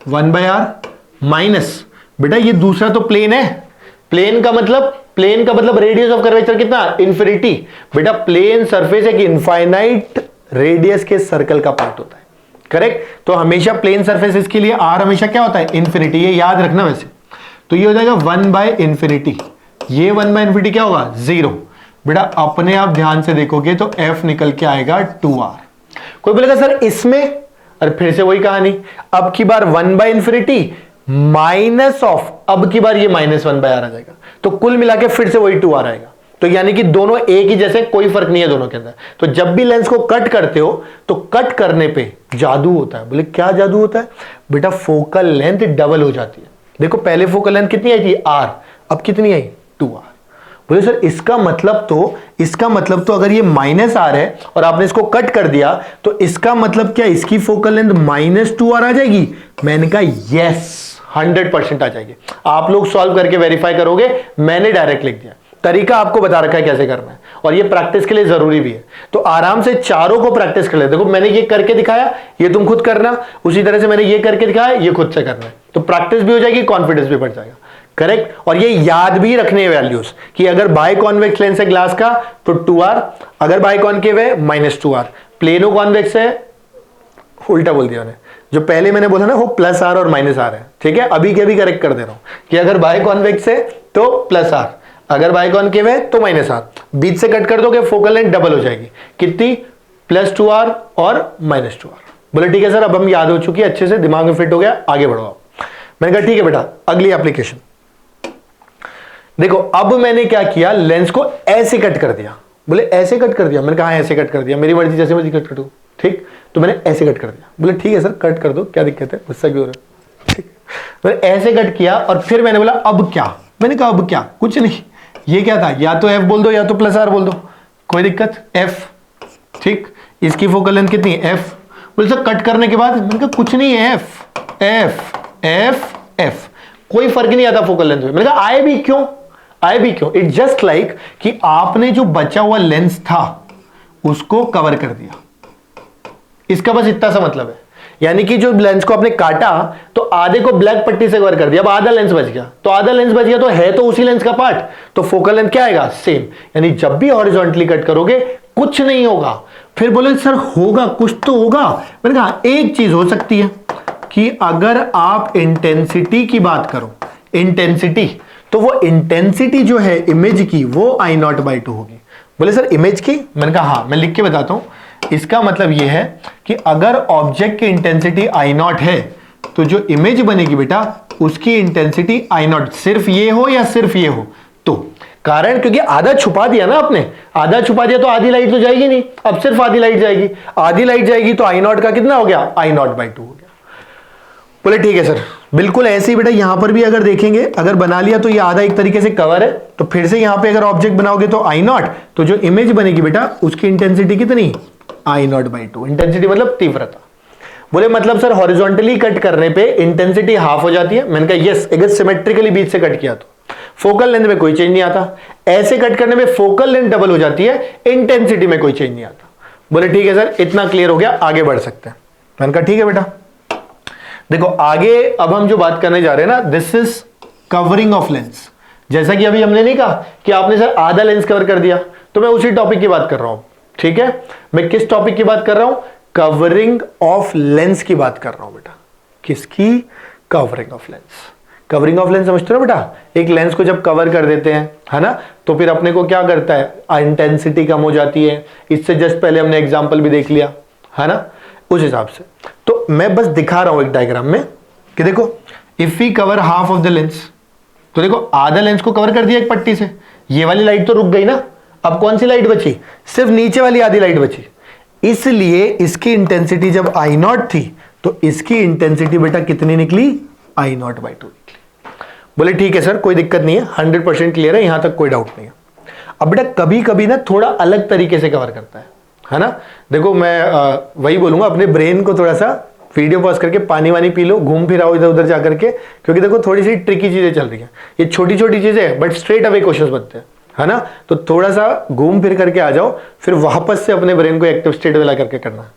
[SPEAKER 1] 1/r माइनस, बेटा ये दूसरा तो प्लेन है, प्लेन का मतलब रेडियस ऑफ कर्वेचर कितना, इन्फिनिटी। बेटा प्लेन सरफेस एक इनफाइनाइट रेडियस के सर्कल का पार्ट होता है, करेक्ट। तो हमेशा प्लेन सरफेस के लिए r हमेशा क्या होता है, इन्फिनिटी, ये याद रखना। वैसे तो ये हो जाएगा 1/∞, ये 1/∞ क्या होगा, 0। बेटा अपने आप ध्यान से देखोगे तो f निकल के आएगा 2r। कोई बोलेगा सर इसमें, और फिर से वही कहानी, अब की बार 1/∞ माइनस ऑफ, अब की बार ये -1/r आ जाएगा, तो कुल मिला के फिर से वही 2r आएगा। तो यानी कि दोनों एक ही जैसे, कोई फर्क नहीं है दोनों के अंदर। तो जब भी लेंस को कट करते हो तो कट करने पे जादू होता है। बोले क्या जादू होता है, बेटा फोकल लेंथ डबल हो जाती है। देखो पहले फोकल लेंथ कितनी आई थी, r, अब कितनी आई, 2r। बोले सर इसका मतलब तो अगर ये -r है और आपने इसको कट कर दिया तो इसका मतलब क्या, इसकी फोकल लेंथ -2r आ जाएगी। मैंने कहा यस, 100% आ जाएगी। आप लोग सॉल्व करके वेरीफाई करोगे, मैंने डायरेक्ट लिख दिया, तरीका आपको बता रखा है कैसे करना है, और ये प्रैक्टिस के लिए जरूरी भी है। तो आराम से चारों को प्रैक्टिस कर ले। देखो मैंने ये करके दिखाया, ये तुम खुद करना, उसी तरह से मैंने ये करके दिखाया, ये खुद से करना है। तो प्रैक्टिस भी हो जाएगी, कॉन्फिडेंस भी बढ़ जाएगा, करेक्ट। और ये याद भी रखने वैल्यूज कि अगर बाय कॉन्वेक्स लेंस है ग्लास का तो 2r, अगर बाय कॉन्केव है -2r, प्लेनो कॉन्वेक्स है, उल्टा बोल दिया मैंने, जो पहले मैंने बोला ना वो +r और -r है, ठीक है। अभी के अभी करेक्ट कर दे रहा हूं कि अगर बाय कॉन्वेक्स है तो +r, अगर बाय कॉन्केव है तो -r। बीच से कट कर दोगे फोकल लेंथ डबल हो जाएगी, कितनी, +2r और -2r। बोले ठीक है सर, अब हम याद हो चुकी है, अच्छे से दिमाग में फिट हो गया, आगे बढ़ो आप। मैंने कहा ठीक है बेटा, अगली एप्लीकेशन देखो। अब मैंने क्या किया, लेंस को ऐसे कट कर दिया। बोले ऐसे कट कर दिया, मैंने कहा ऐसे कट कर दिया, मेरी मर्जी जैसे मर्जी कट कर दूं, ठीक। तो मैंने ऐसे कट कर दिया। बोले ठीक है सर कट कर दो, क्या दिक्कत है, गुस्सा क्यों हो रहा है, ठीक। मैंने ऐसे कट किया और फिर मैंने बोला अब क्या, मैंने कहा अब क्या, कुछ नहीं, ये क्या था, या तो f बोल दो या तो +r बोल दो, कोई दिक्कत, f, ठीक। इसकी फोकल लेंथ कितनी है, f। बोले सर कट करने के बाद, मैंने कहा कुछ नहीं है, f, कोई फर्क नहीं आता फोकल लेंथ में। मैंने कहा आए भी क्यों, इट जस्ट लाइक कि आपने जो बचा हुआ लेंस था उसको कवर कर दिया, इसका बस इतना सा मतलब है। यानी कि जो लेंस को आपने काटा तो आधे को ब्लैक पट्टी से कवर कर दिया, अब आधा लेंस बच गया, तो आधा लेंस बच गया तो है तो उसी लेंस का पार्ट, तो फोकल लेंथ क्या आएगा, सेम। यानी जब भी हॉरिजॉन्टली कट करोगे कुछ नहीं होगा। फिर बोले सर होगा, कुछ तो होगा। मैंने कहा एक चीज हो सकती है कि अगर आप इंटेंसिटी की बात करो, इंटेंसिटी, तो वो इंटेंसिटी जो है इमेज की वो I0/2 होगी। बोले सर इमेज की, मैंने कहा हाँ, मैं लिख के बताता हूं। इसका मतलब ये है कि अगर ऑब्जेक्ट की इंटेंसिटी I0 है तो जो इमेज बनेगी बेटा उसकी इंटेंसिटी I0, सिर्फ ये हो या सिर्फ ये हो, तो कारण क्योंकि आधा छुपा दिया ना आपने, आधा छुपा दिया तो आधी लाइट तो जाएगी नहीं, अब सिर्फ आधी लाइट जाएगी, आधी लाइट जाएगी तो I0 का कितना हो गया, I0/2 हो गया। बोले ठीक है सर, बिल्कुल ऐसे ही बेटा यहां पर भी अगर देखेंगे, अगर बना लिया तो ये आधा एक तरीके से कवर है, तो फिर से यहां पे अगर ऑब्जेक्ट बनाओगे तो I0, तो जो इमेज बनेगी बेटा उसकी इंटेंसिटी कितनी, I0/2। इंटेंसिटी मतलब तीव्रता। बोले मतलब सर हॉरिजॉन्टली कट करने पे इंटेंसिटी हाफ हो जाती है। मैंने कहा यस, अगर सिमेट्रिकली बीच से कट किया तो फोकल लेंथ में कोई चेंज नहीं आता, ऐसे कट करने में फोकल लेंथ डबल हो जाती है, इंटेंसिटी में कोई चेंज नहीं आता। बोले ठीक है सर, इतना क्लियर हो गया, आगे बढ़ सकते हैं। मैंने कहा ठीक है बेटा। देखो आगे अब हम जो बात करने जा रहे हैं ना, this is covering of lens. जैसा कि अभी हमने नहीं कहा कि आपने सर आधा लेंस कवर कर दिया, तो मैं उसी टॉपिक की बात कर रहा हूं, ठीक है। मैं किस टॉपिक की बात कर रहा हूं, कवरिंग ऑफ लेंस की बात कर रहा हूं बेटा। किसकी, covering of lens. Covering of lens समझते हो बेटा, एक लेंस को जब कवर कर देते हैं, है ना, तो फिर अपने को क्या करता है, इंटेंसिटी कम हो जाती है। इससे जस्ट पहले हमने एग्जांपल भी देख लिया, है ना, उस हिसाब से। तो मैं बस दिखा रहा हूं एक डायग्राम में कि देखो, if we cover half of the lens, तो देखो आधा लेंस को कवर कर दिया एक पट्टी से, ये वाली लाइट तो रुक गई ना, अब कौन सी लाइट बची, सिर्फ नीचे वाली आधी लाइट बची, इसलिए इसकी इंटेंसिटी जब आई नॉट थी तो इसकी इंटेंसिटी बेटा कितनी निकली, आई नॉट बाई 2 निकली। बोले ठीक है सर कोई दिक्कत नहीं है, 100% क्लियर है, यहां तक कोई डाउट नहीं है। अब बेटा कभी कभी ना थोड़ा अलग तरीके से कवर करता है ना। देखो मैं वही बोलूंगा, अपने ब्रेन को थोड़ा सा वीडियो पॉज करके पानी वानी पी लो, घूम फिर आओ इधर उधर जा करके, क्योंकि देखो थोड़ी सी ट्रिकी चीजें चल रही हैं, ये छोटी छोटी चीजें बट स्ट्रेट अवे क्वेश्चंस बनते हैं, है ना। तो थोड़ा सा घूम फिर करके आ जाओ, फिर वापस से अपने ब्रेन को एक्टिव स्टेट वाला करके करना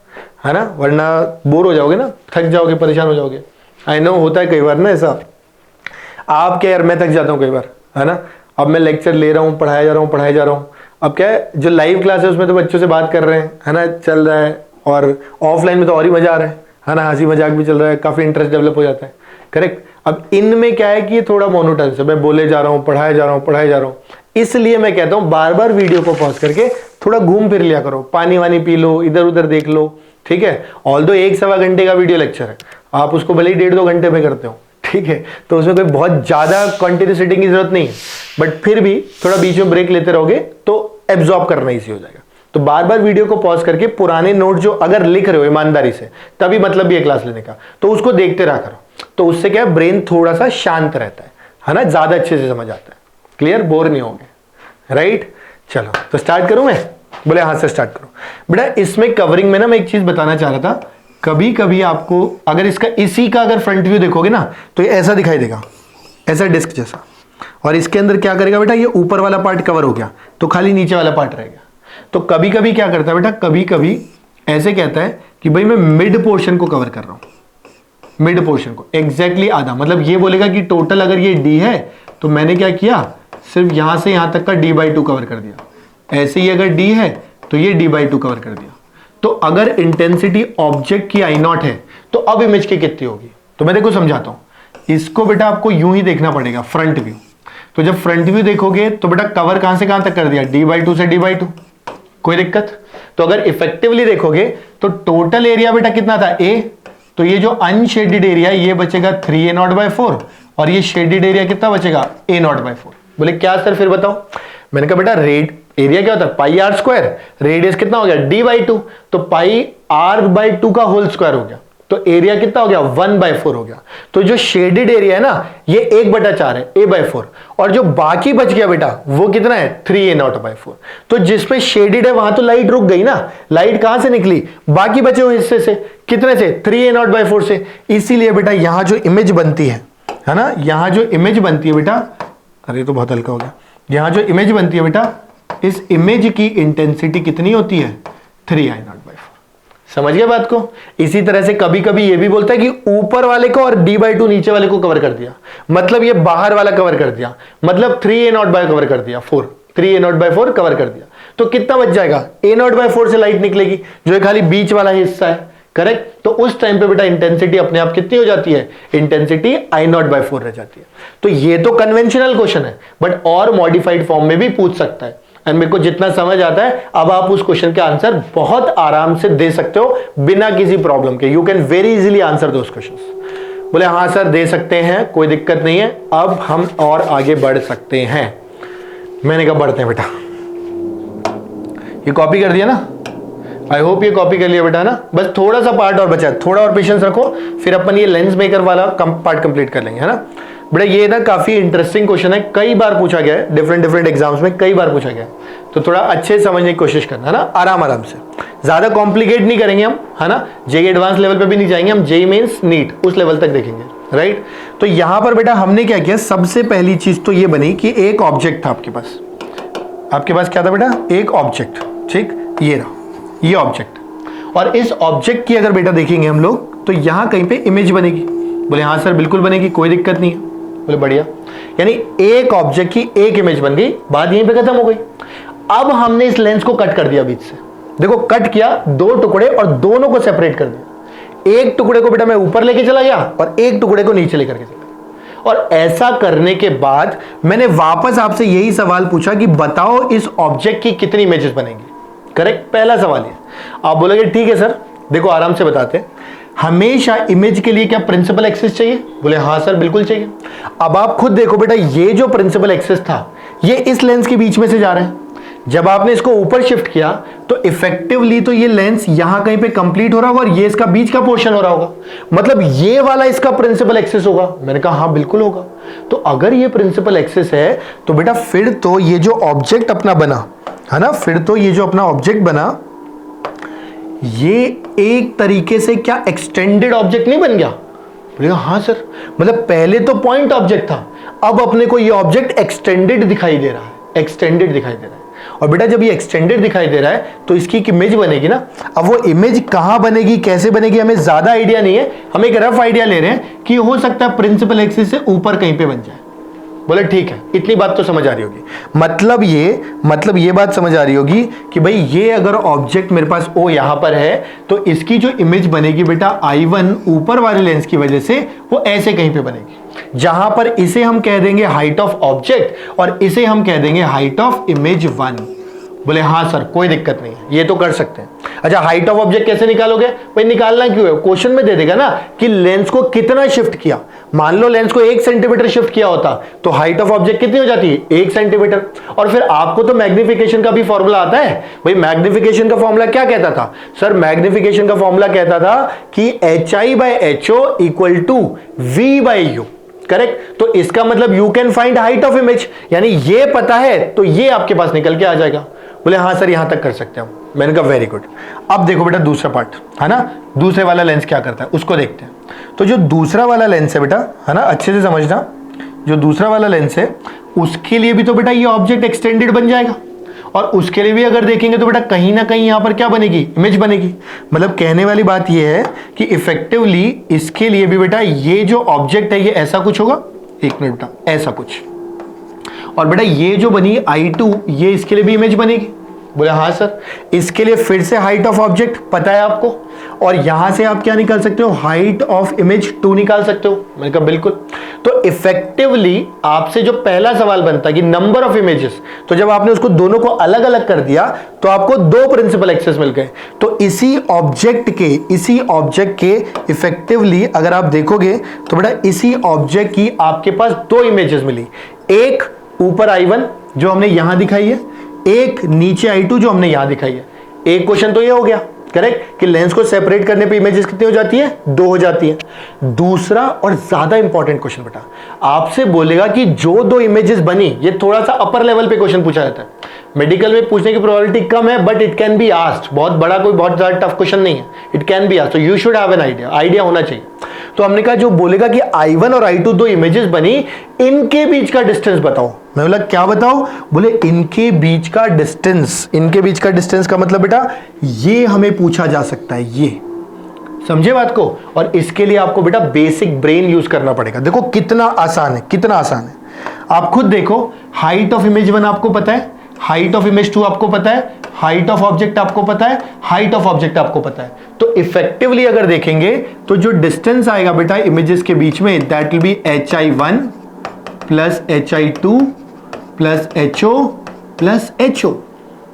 [SPEAKER 1] है ना, वरना बोर हो जाओगे ना, थक जाओगे, परेशान हो जाओगे। आई नो होता है कई बार ना ऐसा, आप क्या यार, मैं थक जाता हूँ कई बार, है ना। अब मैं लेक्चर ले रहा हूँ, पढ़ाया जा रहा हूँ, अब क्या है जो लाइव क्लास है उसमें तो बच्चों से बात कर रहे हैं, है ना, चल रहा है, और ऑफलाइन में तो और ही मजा आ रहा है ना, हंसी मजाक भी चल रहा है, काफी इंटरेस्ट डेवलप हो जाता है, करेक्ट। अब इनमें क्या है कि ये थोड़ा मोनोटोनस है, मैं बोले जा रहा हूँ, पढ़ाया जा रहा हूँ, इसलिए मैं कहता हूँ बार बार वीडियो को पॉज करके थोड़ा घूम फिर लिया करो, पानी वानी पी लो, इधर उधर देख लो, ठीक है। ऑल्दो 1-1.25 घंटे का वीडियो लेक्चर है, आप उसको भले ही 1.5-2 घंटे में करते हो, ठीक है, तो उसमें कोई बहुत ज्यादा कंटिन्यू सिटिंग की जरूरत नहीं है, बट फिर भी थोड़ा बीच में ब्रेक लेते रहोगे तो एब्जॉर्ब करना इजी हो जाएगा। तो बार बार वीडियो को पॉज करके पुराने नोट जो अगर लिख रहे हो ईमानदारी से, तभी मतलब भी है क्लास लेने का, तो उसको देखते रहा करो, तो उससे क्या है ब्रेन थोड़ा सा शांत रहता है ना, ज्यादा अच्छे से समझ आता है, क्लियर, बोर नहीं होंगे, राइट। चलो तो स्टार्ट करूं मैं, बोले हाँ से स्टार्ट करो। बेटा इसमें कवरिंग में ना मैं एक चीज बताना चाह रहा था, कभी कभी आपको अगर इसका इसी का अगर फ्रंट व्यू देखोगे ना तो ये ऐसा दिखाई देगा, ऐसा डिस्क जैसा, और इसके अंदर क्या करेगा बेटा, ये ऊपर वाला पार्ट कवर हो गया तो खाली नीचे वाला पार्ट रहेगा। तो कभी कभी क्या करता है बेटा, कभी कभी ऐसे कहता है कि भाई मैं मिड पोर्शन को कवर कर रहा हूं, मिड पोर्शन को एग्जैक्टली आधा, मतलब ये बोलेगा कि टोटल अगर ये डी है तो मैंने क्या किया, सिर्फ यहां से यहां तक का d/2 कवर कर दिया, ऐसे ही अगर d है तो ये d/2 कवर कर दिया। तो अगर इंटेंसिटी ऑब्जेक्ट की आई नॉट है तो अब इमेज की कितनी होगी, तो मैं देखो समझाता हूं। इसको बेटा आपको यूं ही देखना पड़ेगा, फ्रंट व्यू। तो जब फ्रंट व्यू देखोगे तो बेटा कवर कहां से कहां तक कर दिया, d/2 से d/2, कोई दिक्कत। तो अगर इफेक्टिवली देखोगे तो टोटल एरिया बेटा कितना था a, तो ये जो अनशेडेड एरिया ये बचेगा 3a0/4, और ये शेडेड एरिया कितना बचेगा, a0/4। बोले क्या सर फिर बताओ, मैंने कहा बेटा रेड एरिया क्या होता है, पाई आर स्क्वायर, रेडियस कितना हो गया d/2, तो पाई r/2 का होल स्क्वायर हो गया, तो एरिया कितना हो गया 1/4 हो गया। तो जो शेडेड एरिया है ना ये 1/4 है, a/4, और जो बाकी बच गया बेटा वो कितना है 3a0/4। तो जिसमें शेडेड है वहां तो लाइट रुक गई ना, लाइट कहां से निकली, बाकी बचे हुए हिस्से से, कितने से 3a0/4 से। इसीलिए बेटा यहां जो इमेज बनती है ना, यहां जो इमेज बनती है बेटा, अरे तो बहुत हल्का हो गया, यहां जो इमेज बनती है बेटा, इस इमेज की इंटेंसिटी कितनी होती है 3a0/4। समझ गए बात को। इसी तरह से कभी कभी ये भी बोलता है कि ऊपर वाले को और d/2 नीचे वाले को कवर कर दिया, मतलब ये बाहर वाला कवर कर दिया, मतलब 3a0 कवर कर दिया 4, 3a0/4 कवर कर दिया, तो कितना बच जाएगा, a0/4 से लाइट निकलेगी जो है खाली बीच वाला हिस्सा है, करेक्ट। तो उस टाइम पे बेटा इंटेंसिटी अपने आप कितनी हो जाती है, इंटेंसिटी I0/4 रह जाती है। तो ये तो कन्वेंशनल क्वेश्चन है, बट और मॉडिफाइड फॉर्म में भी पूछ सकता है, एंड मेरे को जितना समझ आता है अब आप उस क्वेश्चन के आंसर बहुत आराम से दे सकते हो बिना किसी प्रॉब्लम के। You can very easily answer those questions. बोले हाँ सर दे सकते हैं, कोई दिक्कत नहीं है, अब हम और आगे बढ़ सकते हैं। मैंने कहा बढ़ते हैं बेटा, ये कॉपी कर दिया ना, आई होप ये कॉपी कर लिया बेटा ना, बस थोड़ा सा पार्ट और बचा है, थोड़ा और पेशेंस रखो, फिर अपन ये लेंस मेकर वाला पार्ट कंप्लीट कर लेंगे, है ना। बेटा ये ना काफी इंटरेस्टिंग क्वेश्चन है, कई बार पूछा गया है, डिफरेंट एग्जाम्स में कई बार पूछा गया है, तो थोड़ा अच्छे से समझने की कोशिश करना, है ना, आराम से, ज्यादा कॉम्प्लिकेट नहीं करेंगे हम, है ना, जेई एडवांस लेवल पे भी नहीं जाएंगे हम, जेई मींस नीट उस लेवल तक देखेंगे, राइट। तो यहां पर बेटा हमने क्या किया, सबसे पहली चीज तो ये बनी कि एक ऑब्जेक्ट था आपके पास क्या था बेटा, एक ऑब्जेक्ट, ठीक, ये रहा ये ऑब्जेक्ट, और इस ऑब्जेक्ट की अगर बेटा देखेंगे हम लोग तो यहां कहीं पे इमेज बनेगी। बोले हाँ सर बिल्कुल बनेगी, कोई दिक्कत नहीं है। बोले बढ़िया, यानी एक ऑब्जेक्ट की एक इमेज बन गई, बात यहीं पे खत्म हो गई। अब हमने इस लेंस को कट कर दिया बीच से, देखो कट किया, दो टुकड़े और दोनों को सेपरेट कर दिया। एक टुकड़े को बेटा मैं ऊपर लेके चला गया और एक टुकड़े को नीचे लेकर के चला गया। और ऐसा करने के बाद मैंने वापस आपसे यही सवाल पूछा कि बताओ इस ऑब्जेक्ट की कितनी इमेजेस बनेंगी, करेक्ट, पहला सवाल है। आप बोलोगे ठीक है सर, देखो आराम से बताते हैं, हमेशा इमेज के लिए क्या प्रिंसिपल एक्सिस चाहिए? बोले हाँ सर बिल्कुल चाहिए। अब आप खुद देखो बेटा, ये जो प्रिंसिपल एक्सिस था ये इस लेंस के बीच में से जा रहा है, जब आपने इसको ऊपर शिफ्ट किया तो इफेक्टिवली तो ये लेंस यहां कहीं पे कंप्लीट हो रहा होगा और ये इसका बीच का पोर्शन हो रहा होगा, मतलब ये वाला इसका प्रिंसिपल एक्सिस होगा। मैंने कहा हाँ बिल्कुल होगा। तो अगर ये प्रिंसिपल एक्सिस है तो बेटा फिर तो ये जो ऑब्जेक्ट अपना बना है ना, फिर तो ये जो अपना ऑब्जेक्ट बना ये एक तरीके से क्या एक्सटेंडेड ऑब्जेक्ट नहीं बन गया? बोलेगा हाँ सर, मतलब पहले तो पॉइंट ऑब्जेक्ट था, अब अपने को ये ऑब्जेक्ट एक्सटेंडेड दिखाई दे रहा है, एक्सटेंडेड दिखाई दे रहा है। और बेटा जब ये एक्सटेंडेड दिखाई दे रहा है तो इसकी एक इमेज बनेगी ना। अब वो इमेज कहां बनेगी, कैसे बनेगी, हमें ज्यादा आइडिया नहीं है, हम एक रफ आइडिया ले रहे हैं कि हो सकता है प्रिंसिपल एक्सिस से ऊपर कहीं पे बन जाए। बोले ठीक है, इतनी बात तो समझ आ रही होगी। मतलब ये बात समझ आ रही होगी कि भाई ये अगर ऑब्जेक्ट मेरे पास ओ यहां पर है तो इसकी जो इमेज बनेगी बेटा I1 ऊपर वाले लेंस की वजह से वो ऐसे कहीं पे बनेगी, जहां पर इसे हम कह देंगे हाइट ऑफ ऑब्जेक्ट और इसे हम कह देंगे हाइट ऑफ इमेज 1। बोले हाँ सर कोई दिक्कत नहीं है, ये तो कर सकते हैं। अच्छा हाइट ऑफ ऑब्जेक्ट कैसे निकालोगे? भाई निकालना क्यों है, क्वेश्चन में दे देगा ना कि लेंस को कितना शिफ्ट किया। मान लो लेंस को 1 सेंटीमीटर शिफ्ट किया होता तो हाइट ऑफ ऑब्जेक्ट कितनी हो जाती है? 1 सेंटीमीटर। और फिर आपको तो मैग्निफिकेशन का भी फॉर्मूला आता है। भाई मैग्निफिकेशन का फॉर्मूला क्या कहता था सर? मैग्निफिकेशन का फॉर्मूला कहता था कि HI/HO equal to V/U, correct. तो इसका मतलब you can find height of image, यानी ये पता है तो ये आपके पास निकल के आ जाएगा। बोले हाँ सर यहां तक कर सकते हैं। मैंने कहा वेरी गुड। अब देखो बेटा दूसरा पार्ट है ना, दूसरे वाला लेंस क्या करता है उसको देखते हैं। तो जो दूसरा वाला लेंस है बेटा है ना, अच्छे से समझना, जो दूसरा वाला लेंस है उसके लिए भी तो बेटा ये ऑब्जेक्ट एक्सटेंडेड बन जाएगा और उसके लिए भी अगर देखेंगे तो बेटा कहीं ना कहीं यहां पर क्या बनेगी? इमेज बनेगी। मतलब कहने वाली बात ये है कि इफेक्टिवली इसके लिए भी बेटा ये जो ऑब्जेक्ट है ये ऐसा कुछ होगा, एक मिनट बेटा, ऐसा कुछ। और बेटा ये जो बनी I2 ये इसके लिए भी इमेज बनेगी। बोले हाँ सर। इसके लिए फिर से हाइट ऑफ ऑब्जेक्ट पता है आपको और यहां से आप क्या निकाल सकते हो? हाइट ऑफ इमेज 2 निकाल सकते हो। मैंने कहा बिल्कुल। तो इफेक्टिवली आपसे जो पहला सवाल बनता है कि नंबर ऑफ इमेजेस, तो जब आपने उसको दोनों को अलग अलग कर दिया तो आपको 2 प्रिंसिपल एक्सेस मिल गए। तो इसी ऑब्जेक्ट के इफेक्टिवली अगर आप देखोगे तो बेटा इसी ऑब्जेक्ट की आपके पास 2 इमेजेस मिली, एक ऊपर I1 जो हमने यहां दिखाई है, एक नीचे I2 जो हमने यहां दिखाई है। एक क्वेश्चन तो ये हो गया करेक्ट कि लेंस को सेपरेट करने पे इमेजेस कितनी हो जाती है? 2 हो जाती है। दूसरा और ज्यादा इंपॉर्टेंट क्वेश्चन बेटा आपसे बोलेगा कि जो 2 इमेजेस बनी, ये थोड़ा सा अपर लेवल पे क्वेश्चन पूछा जाता है, मेडिकल में पूछने की प्रोबेबिलिटी कम है but it can be asked. बहुत बड़ा कोई बहुत ज्यादा टफ क्वेश्चन नहीं है, इट कैन बी आस्क्ड। तो you should have an idea होना चाहिए। तो हमने कहा जो बोलेगा कि I1 और I2 2 इमेजेस बनी, इनके बीच का डिस्टेंस बताओ। मैं बोला क्या बताओ? बोले इनके बीच का डिस्टेंस। इनके बीच का डिस्टेंस का मतलब बेटा ये हमें पूछा जा सकता है, ये समझे बात को। और इसके लिए आपको बेटा बेसिक ब्रेन यूज करना पड़ेगा। देखो कितना आसान है, कितना आसान है। आप खुद देखो, हाइट ऑफ इमेज 1 आपको पता है, हाइट ऑफ इमेज 2 आपको पता है, हाइट ऑफ ऑब्जेक्ट आपको पता है, हाइट ऑफ ऑब्जेक्ट आपको पता है। तो इफेक्टिवली अगर देखेंगे तो जो डिस्टेंस आएगा बेटा इमेजेस के बीच में, that will B HI1 plus HI2 plus HO plus HO,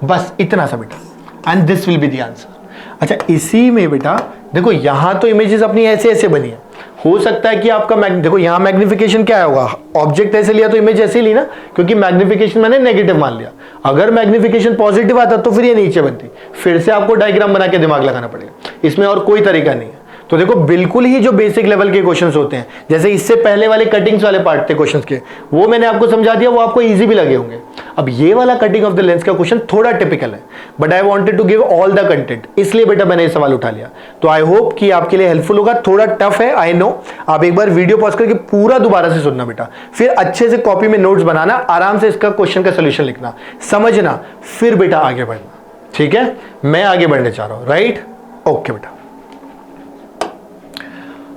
[SPEAKER 1] बस इतना सा बेटा, and this will be the answer. अच्छा इसी में बेटा देखो यहां तो इमेजेस अपनी ऐसे ऐसे बनी है, हो सकता है कि आपका देखो यहां मैग्निफिकेशन क्या होगा, ऑब्जेक्ट ऐसे लिया तो इमेज ऐसे ली ना, क्योंकि मैग्निफिकेशन मैंने नेगेटिव मान लिया। अगर मैग्निफिकेशन पॉजिटिव आता तो फिर ये नीचे बनती, फिर से आपको डायग्राम बना के दिमाग लगाना पड़ेगा, इसमें और कोई तरीका नहीं है। तो देखो बिल्कुल ही जो बेसिक लेवल के क्वेश्चंस होते हैं, जैसे इससे पहले वाले कटिंग्स वाले पार्ट थे क्वेश्चंस के, वो मैंने आपको समझा दिया, वो आपको इजी भी लगे होंगे। अब ये वाला कटिंग ऑफ द लेंस का क्वेश्चन थोड़ा टिपिकल है, but I wanted to give all the content, इसलिए बेटा मैंने ये सवाल उठा लिया। तो आई होप कि आपके लिए हेल्पफुल होगा। थोड़ा टफ है आई नो, आप एक बार वीडियो पॉज करके पूरा दोबारा से सुनना बेटा, फिर अच्छे से कॉपी में नोट्स बनाना, आराम से इसका क्वेश्चन का सोल्यूशन लिखना, समझना, फिर बेटा आगे बढ़ना। ठीक है, मैं आगे बढ़ने चाह रहा हूं, राइट? ओके बेटा,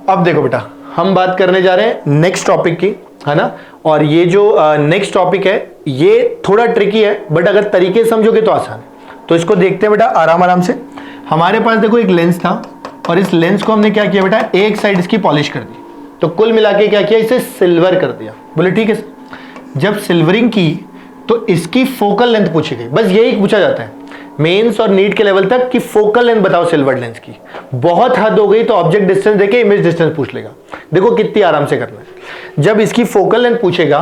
[SPEAKER 1] अब देखो बेटा हम बात करने जा रहे हैं नेक्स्ट टॉपिक की, है ना। और ये जो नेक्स्ट टॉपिक है ये थोड़ा ट्रिकी है, बट अगर तरीके से समझोगे तो आसान है। तो इसको देखते हैं बेटा आराम आराम से। हमारे पास देखो एक लेंस था और इस लेंस को हमने क्या किया बेटा, एक साइड इसकी पॉलिश कर दी, तो कुल मिला के क्या किया, इसे सिल्वर कर दिया। बोले ठीक है। जब सिल्वरिंग की तो इसकी फोकल लेंथ पूछी गई, बस यही पूछा जाता है मेंस और नीट के लेवल तक कि फोकल लेंथ बताओ सिल्वर लेंस की। बहुत हद हो गई तो ऑब्जेक्ट डिस्टेंस देके इमेज डिस्टेंस पूछ लेगा। देखो कितनी आराम से करना है। जब इसकी फोकल लेंथ पूछेगा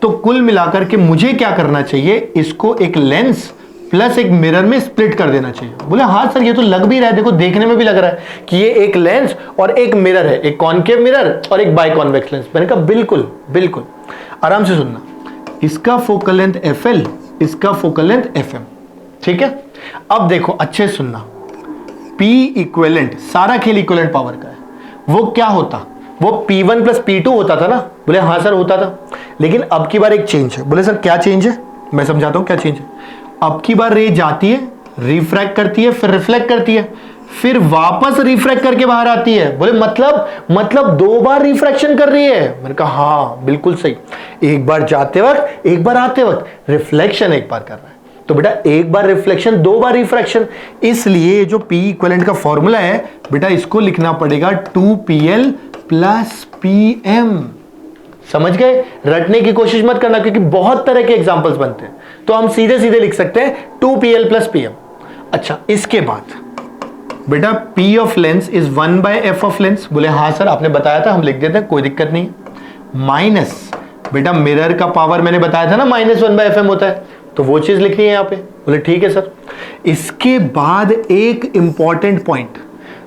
[SPEAKER 1] तो कुल मिलाकर के मुझे क्या करना चाहिए, इसको एक लेंस प्लस एक मिरर में स्प्लिट कर देना चाहिए। बोले हाँ सर ये तो लग भी रहा है, देखो देखने में भी लग रहा है कि ये एक लेंस और एक मिरर है, एक कॉनकेव मिरर और एक बाई कॉन्वेक्स लेंस। मैंने कहा बिल्कुल बिल्कुल, आराम से सुनना, इसका फोकल लेंथ FL, इसका फोकल लेंथ FM, ठीक है। अब देखो अच्छे सुनना, P इक्विवेलेंट, सारा खेल इक्विवेलेंट पावर का है, वो क्या होता, वो P1 प्लस P2 होता था ना। बोले हाँ सर होता था, लेकिन अब की बार एक चेंज है। बोले सर क्या चेंज है, मैं समझाता हूं क्या चेंज है। अब की बार रे जाती है, रिफ्रैक्ट करती है, फिर रिफ्लेक्ट करती है, फिर वापस रिफ्रैक्ट करके बाहर आती है। बोले मतलब 2 बार रिफ्रैक्शन कर रही है। मैंने कहा हाँ बिल्कुल सही, एक बार जाते वक्त, एक बार आते वक्त, रिफ्लेक्शन एक बार कर रहा है। तो बेटा एक बार रिफ्लेक्शन, 2 बार रिफ्रैक्शन, इसलिए जो P इक्विवेलेंट का फॉर्मूला है बेटा इसको लिखना पड़ेगा 2PL प्लस PM। समझ गए, रटने की कोशिश मत करना क्योंकि बहुत तरह के एग्जांपल्स बनते हैं, तो हम सीधे सीधे लिख सकते हैं 2PL प्लस PM। अच्छा इसके बाद बेटा P of lens is 1 by F of lens. बोले हाँ सर आपने बताया था, हम लिख देते हैं, कोई दिक्कत नहीं। माइनस बेटा मिरर का पावर मैंने बताया था ना -1 बाय FM होता है, तो वो चीज लिखनी है यहां पे। बोले ठीक है सर। इसके बाद एक इंपॉर्टेंट पॉइंट,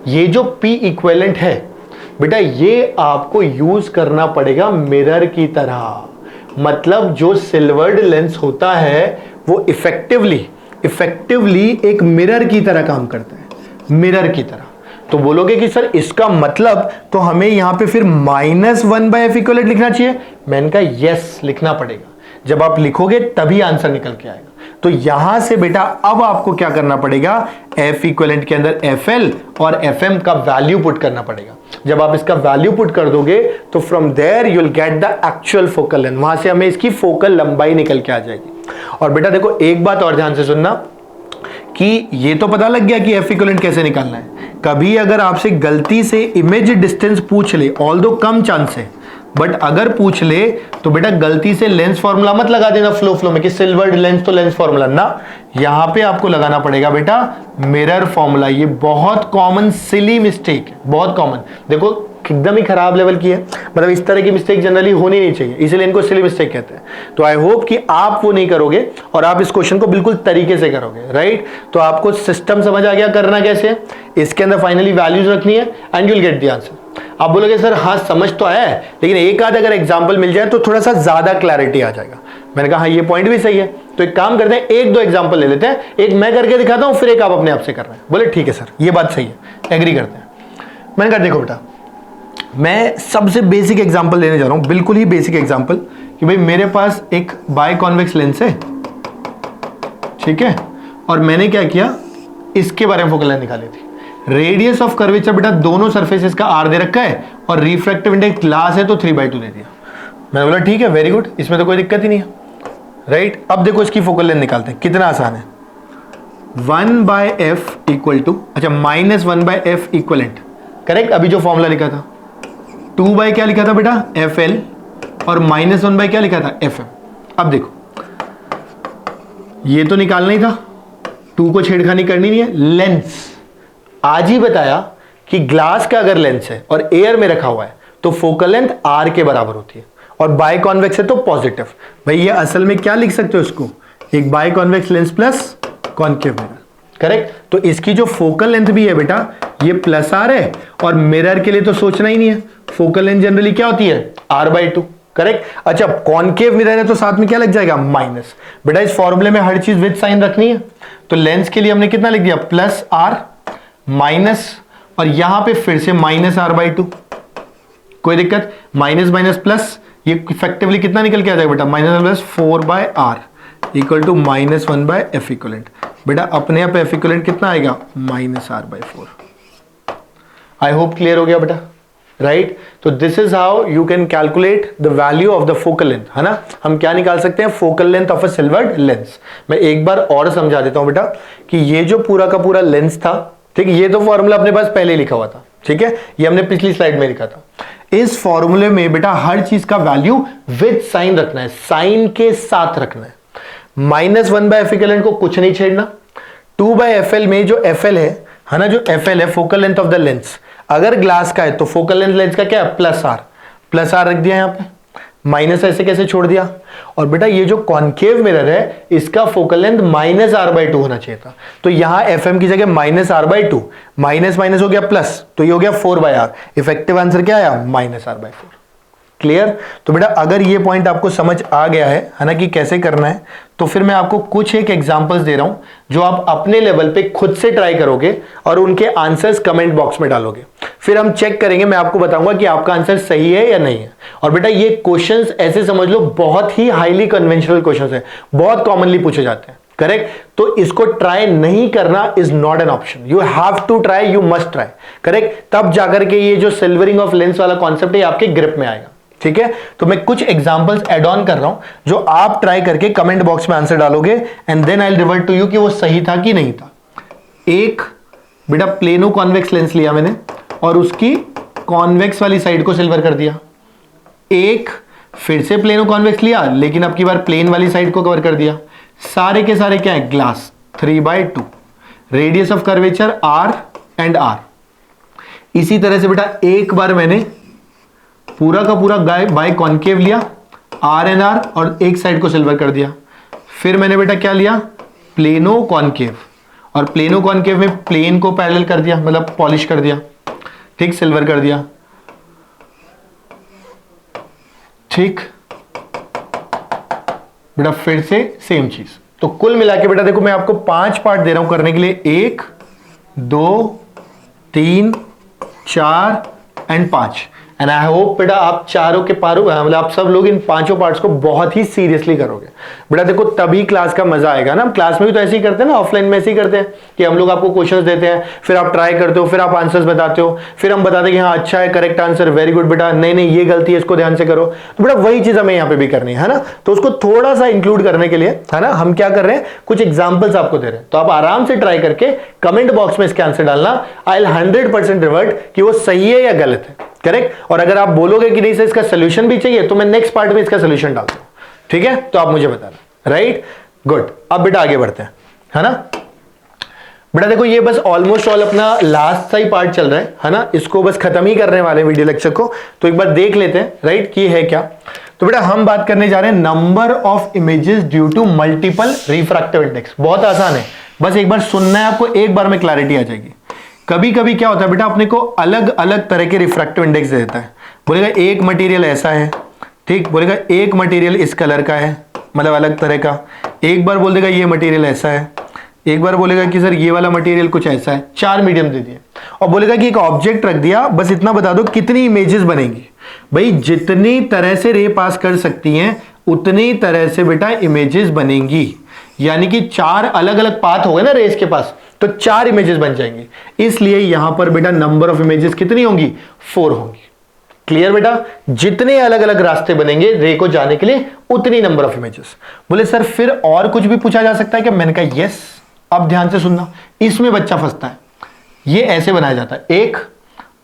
[SPEAKER 1] ये जो P इक्विवेलेंट है बेटा ये आपको यूज करना पड़ेगा मिरर की तरह। मतलब जो सिल्वर्ड लेंस होता है वो इफेक्टिवली एक मिरर की तरह काम करता है, मिरर की तरह। तो बोलोगे कि सर इसका मतलब तो हमें यहां पे फिर -1 बाय F इक्विवेलेंट लिखना चाहिए। मैंने कहा यस लिखना पड़ेगा, जब आप लिखोगे तभी आंसर निकल के आएगा। तो यहां से बेटा अब आपको क्या करना पड़ेगा, F इक्विवेलेंट के अंदर FL और FM का वैल्यू पुट करना पड़ेगा। जब आप इसका वैल्यू पुट कर दोगे तो from there you will get the actual focal length, वहां से हमें इसकी फोकल लंबाई निकल के आ जाएगी। और बेटा देखो एक बात और ध्यान से सुनना कि ये तो पता लग गया कि F इक्विवेलेंट कैसे निकालना है। कभी अगर आपसे गलती से इमेज डिस्टेंस पूछ ले, ऑल्दो कम चांस है, बट अगर पूछ ले तो बेटा गलती से लेंस फॉर्मूला मत लगा देना फ्लो में कि सिल्वर्ड लेंस तो लेंस फॉर्मूला ना, यहां पे आपको लगाना पड़ेगा बेटा मिरर फॉर्मूला। ये बहुत कॉमन सिली मिस्टेक है, बहुत कॉमन, देखो एकदम ही खराब लेवल की है। मतलब इस तरह की मिस्टेक जनरली होनी नहीं चाहिए, इसलिए इनको सिली मिस्टेक कहते हैं। तो आई होप कि आप वो नहीं करोगे और आप इस क्वेश्चन को बिल्कुल तरीके से करोगे, राइट। तो आपको सिस्टम समझ आ गया करना कैसे, इसके अंदर फाइनली वैल्यूज रखनी है and you will get the answer. आप बोलोगे सर हाँ समझ तो आया है, लेकिन एक आध अगर एग्जाम्पल मिल जाए तो थोड़ा सा ज्यादा क्लैरिटी आ जाएगा। मैंने कहा हाँ ये पॉइंट भी सही है, तो एक काम करते हैं, 1-2 एग्जाम्पल ले लेते हैं, एक मैं करके दिखाता हूं, फिर एक आप अपने आप से कर रहे हैं। बोले ठीक है सर ये बात सही है, एग्री करते हैं। मैंने कहा देखो बेटा मैं सबसे बेसिक एग्जाम्पल लेने जा रहा हूं, बिल्कुल ही बेसिक एग्जाम्पल, कि भाई मेरे पास एक बाय कॉन्वेक्स लेंस है, ठीक है, और मैंने क्या किया, इसके बारे में फोकल लेंथ निकाली थी। रेडियस ऑफ कर्वेचर बेटा दोनों सरफेसेस का R दे रखा है और रिफ्रैक्टिव इंडेक्स ग्लास है तो 3/2 दे दिया। मैंने बोला ठीक है वेरी गुड, इसमें तो कोई दिक्कत ही नहीं है, राइट। अब देखो इसकी फोकल लेंथ निकालते हैं, कितना आसान है। 1 बाय F इक्वल टू, अच्छा -1 बाय F इक्वलेंट, करेक्ट। अभी जो फॉर्मूला लिखा था 2 बाय क्या लिखा था बेटा FL और -1 बाय क्या लिखा था FM। अब देखो ये तो निकालना ही था, 2 को छेड़खानी करनी नहीं है। लेंस आज ही बताया कि ग्लास का अगर लेंस है और एयर में रखा हुआ है तो फोकल लेंथ R के बराबर होती है, और बाय कॉन्वेक्स है तो पॉजिटिव। भाई ये असल में क्या लिख सकते हो इसको, एक by convex lens plus concave mirror, correct. तो इसकी जो फोकल लेंथ भी है बेटा ये +R है, और मिरर के लिए तो सोचना ही नहीं है, फोकल लेंथ जनरली क्या होती है R/2, करेक्ट। अच्छा कॉनकेव मिरर है तो साथ में क्या लग जाएगा माइनस। बेटा इस फॉर्मूले में हर चीज विद साइन रखनी है, तो लेंस के लिए हमने कितना लिख दिया +R माइनस, और यहां पे फिर से -R/2, कोई दिक्कत, माइनस माइनस प्लस, ये इफेक्टिवली कितना निकल के आ जाएगा बेटा -4/R equal to -1 by F equivalent. बेटा अपने आप F इक्वलेंट कितना आएगा -R/4। आई होप क्लियर हो गया बेटा, राइट। तो this is how you can calculate the value of the focal length, है ना। हम क्या निकाल सकते हैं, focal length of a silvered lens. मैं एक बार और समझा देता हूं बेटा कि ये जो पूरा का पूरा लेंस था, ठीक है, ये तो फॉर्मूला अपने पास पहले ही लिखा हुआ था, ठीक है, ये हमने पिछली स्लाइड में लिखा था। इस फॉर्मूले में बेटा हर चीज का वैल्यू विद साइन रखना है, साइन के साथ रखना है। -1 बाय F इक्विवेलेंट को कुछ नहीं छेड़ना। 2 बाय FL में जो FL है ना, जो FL है focal length of the lens, अगर ग्लास का है तो फोकल लेंथ लेंस का क्या है +R रख दिया यहां पे। माइनस ऐसे कैसे छोड़ दिया, और बेटा ये जो कॉन्केव मिरर है इसका फोकल लेंथ -r/2 होना चाहिए था, तो यहां fm की जगह -r/2, माइनस माइनस हो गया प्लस, तो ये हो गया 4/r, इफेक्टिव आंसर क्या आया -r/4। क्लियर। तो बेटा अगर ये पॉइंट आपको समझ आ गया है ना कि कैसे करना है, तो फिर मैं आपको कुछ एक एग्जांपल्स दे रहा हूं जो आप अपने लेवल पे खुद से ट्राई करोगे और उनके आंसर्स कमेंट बॉक्स में डालोगे, फिर हम चेक करेंगे, मैं आपको बताऊंगा कि आपका आंसर सही है या नहीं है। और बेटा ये क्वेश्चंस ऐसे समझ लो बहुत ही हाईली कन्वेंशनल क्वेश्चंस है, बहुत कॉमनली पूछे जाते हैं, करेक्ट। तो इसको ट्राई नहीं करना is not an option, you have to try, you must try, correct. तब जाकर के ये जो सिल्वरिंग ऑफ लेंस वाला कॉन्सेप्ट है आपके ग्रिप में आएगा, ठीक है। तो मैं कुछ एग्जांपल्स ऐड ऑन कर रहा हूं जो आप ट्राई करके कमेंट बॉक्स में आंसर डालोगे and then I will revert to you कि वो सही था कि नहीं था। एक बेटा प्लेनो कॉन्वेक्स लेंस लिया मैंने और उसकी कॉन्वेक्स वाली साइड को सिल्वर कर दिया, एक फिर से प्लेनो कॉन्वेक्स लिया लेकिन अब की बार प्लेन वाली साइड को कवर कर दिया, सारे के सारे क्या है glass, 3/2, radius of curvature r and r। इसी तरह से बेटा एक बार मैंने पूरा का पूरा बाय कॉन्केव लिया, आर एन आर, और एक साइड को सिल्वर कर दिया। फिर मैंने बेटा क्या लिया, प्लेनो कॉन्केव, और प्लेनो कॉन्केव में प्लेन को पैरेलल कर दिया, मतलब पॉलिश कर दिया, ठीक, सिल्वर कर दिया, ठीक बेटा। फिर से सेम चीज, तो कुल मिला के बेटा देखो मैं आपको 5 पार्ट दे रहा हूं करने के लिए, 1 2 3 4 एंड 5। एंड आई होप बेटा आप चारों के पारों, मतलब आप सब लोग इन 5 पार्ट्स को बहुत ही सीरियसली करोगे। बेटा देखो तभी क्लास का मजा आएगा ना, क्लास में भी तो ऐसे ही करते हैं ना, ऑफलाइन में ऐसे ही करते हैं कि हम लोग आपको क्वेश्चंस देते हैं, फिर आप ट्राई करते हो, फिर आप आंसर्स बताते हो, फिर हम बताते हैं कि हाँ अच्छा है, करेक्ट आंसर, वेरी गुड बेटा, नहीं नहीं ये गलती है, इसको ध्यान से करो। तो बेटा वही चीज हमें यहाँ पे भी करनी है ना, तो उसको थोड़ा सा इंक्लूड करने के लिए है ना हम क्या कर रहे हैं, कुछ एग्जाम्पल्स आपको दे रहे हैं, तो आप आराम से ट्राई करके कमेंट बॉक्स में इसके आंसर डालना, आई विल 100% रिवर्ट कि वो सही है या गलत है, करेक्ट। और अगर आप बोलोगे कि नहीं सर इसका सोल्यूशन भी चाहिए, तो मैं नेक्स्ट पार्ट में इसका सोल्यूशन डालता हूं, ठीक है, तो आप मुझे बताना, राइट, गुड। अब बेटा आगे बढ़ते हैं, है ना। बेटा देखो ये बस ऑलमोस्ट ऑल अपना लास्ट सा ही पार्ट चल रहा है ना, इसको बस खत्म ही करने वाले वीडियो लेक्चर को, तो एक बार देख लेते हैं, राइट, कि है क्या। तो बेटा हम बात करने जा रहे हैं number of images due to multiple refractive index. बहुत आसान है, बस एक बार सुनना है आपको, एक बार में क्लैरिटी आ जाएगी। कभी कभी क्या होता है बेटा अपने को अलग अलग तरह के रिफ्रैक्टिव इंडेक्स दे देता है, बोलेगा एक मटेरियल ऐसा है, ठीक, बोलेगा एक मटेरियल इस कलर का है, मतलब अलग तरह का, एक बार बोल देगा ये मटेरियल ऐसा है, एक बार बोलेगा कि सर ये वाला मटेरियल कुछ ऐसा है, 4 मीडियम दे दिए, और बोलेगा कि एक ऑब्जेक्ट रख दिया, बस इतना बता दो कितनी इमेजेस बनेंगी। भाई जितनी तरह से रे पास कर सकती हैं उतनी तरह से बेटा इमेजेस बनेंगी, यानी कि 4 अलग अलग पाथ हो गए ना रेस के पास, तो 4 इमेजेस बन जाएंगी। इसलिए यहां पर बेटा नंबर ऑफ इमेजेस कितनी होंगी, 4 होंगी। क्लियर बेटा, जितने अलग अलग रास्ते बनेंगे रे को जाने के लिए उतनी नंबर ऑफ इमेजेस। बोले सर फिर और कुछ भी पूछा जा सकता है क्या, मैंने कहा यस। अब ध्यान से सुनना, इसमें बच्चा फंसता है, ये ऐसे बनाया जाता है एक,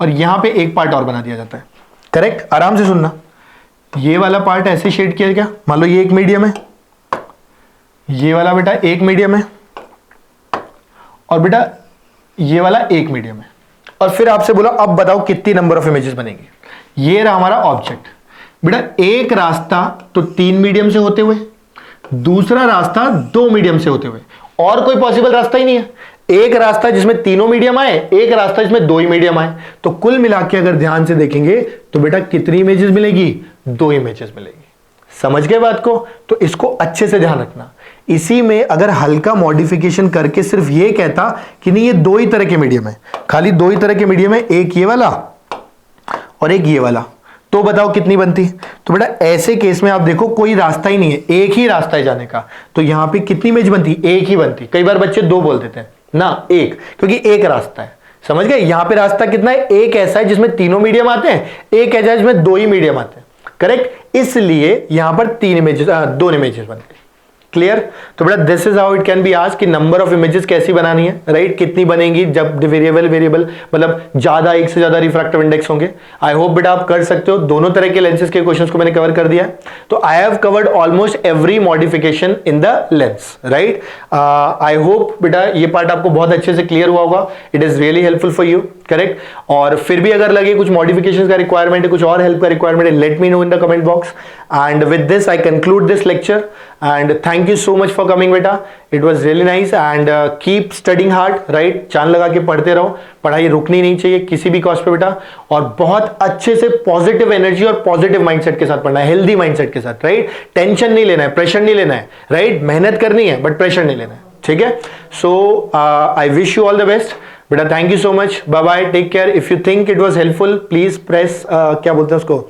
[SPEAKER 1] और यहां पे एक पार्ट और बना दिया जाता है, करेक्ट, आराम से सुनना। ये वाला पार्ट ऐसे शेड किया गया, मान लो ये एक मीडियम है, ये वाला बेटा एक मीडियम है, और बेटा ये वाला एक मीडियम है, और फिर आपसे बोला अब बताओ कितनी नंबर ऑफ इमेजेस बनेंगी। ये रहा हमारा ऑब्जेक्ट। बेटा एक रास्ता तो 3 मीडियम से होते हुए, दूसरा रास्ता 2 मीडियम से होते हुए, और कोई पॉसिबल रास्ता ही नहीं है। एक रास्ता जिसमें तीनों मीडियम आए, एक रास्ता जिसमें 2 ही मीडियम आए, तो कुल मिला के अगर ध्यान से देखेंगे तो बेटा कितनी इमेजेस मिलेगी, 2 इमेजेस मिलेगी। समझ गए बात को, तो इसको अच्छे से ध्यान रखना। इसी में अगर हल्का मॉडिफिकेशन करके सिर्फ ये कहता कि नहीं ये 2 ही तरह के मीडियम है, खाली 2 ही तरह के मीडियम है, एक ये वाला और एक ये वाला, तो बताओ कितनी बनती। तो बेटा ऐसे केस में आप देखो कोई रास्ता ही नहीं है, एक ही रास्ता है जाने का, तो यहां पे कितनी इमेज बनती, एक ही बनती। कई बार बच्चे 2 बोल देते हैं ना, एक, क्योंकि एक रास्ता है, समझ गए। यहां पे रास्ता कितना है, एक ऐसा है जिसमें तीनों मीडियम आते हैं, एक ऐसा है जिसमें 2 ही मीडियम आते हैं, करेक्ट। इसलिए यहां पर 2 इमेजेस बनते हैं। क्लियर। तो बेटा this is how it can be asked कि नंबर ऑफ इमेजेस कैसी बनानी है, राइट, कितनी बनेंगी जब वेरिएबल मतलब ज्यादा, एक से ज्यादा रिफ्रैक्टिव इंडेक्स होंगे। आई होप बेटा आप कर सकते हो, दोनों तरह के लेंसेज के क्वेश्चंस को मैंने कवर कर दिया है। तो I have covered almost every modification in the lens, right. I hope बेटा ये पार्ट आपको बहुत अच्छे से क्लियर हुआ होगा, it is really helpful for you, correct. और फिर भी अगर लगे कुछ मॉडिफिकेशन का रिक्वायरमेंट है, कुछ और हेल्प का रिक्वायरमेंट है, let me know in the comment box. And with this, I conclude this lecture. And thank you so much for coming, beta. It was really nice. And keep studying hard, right? चांद लगा के पढ़ते रहो, पढ़ाई रुकनी नहीं चाहिए किसी भी कॉस्ट पे बेटा, और बहुत अच्छे से पॉजिटिव एनर्जी और पॉजिटिव माइंडसेट के साथ पढ़ना है, हेल्दी माइंडसेट के साथ, राइट? टेंशन नहीं लेना है, प्रेशर नहीं लेना है, राइट? मेहनत करनी है बट प्रेशर नहीं लेना है, ठीक है? So I wish you all the best बेटा. Thank you so much. Bye bye, take care. If you think it was helpful please press क्या बोलते हैं उसको,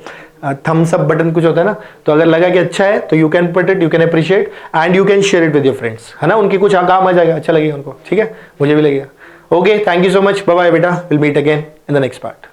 [SPEAKER 1] थम्स अप बटन कुछ होता है ना, तो अगर लगा कि अच्छा है तो you can put it, you can appreciate and you can share it with your friends, है ना? उनकी कुछ काम आ जाएगा, अच्छा लगेगा उनको, ठीक है? मुझे भी लगेगा. Okay, thank you so much. Bye bye बेटा, will meet again in the next part.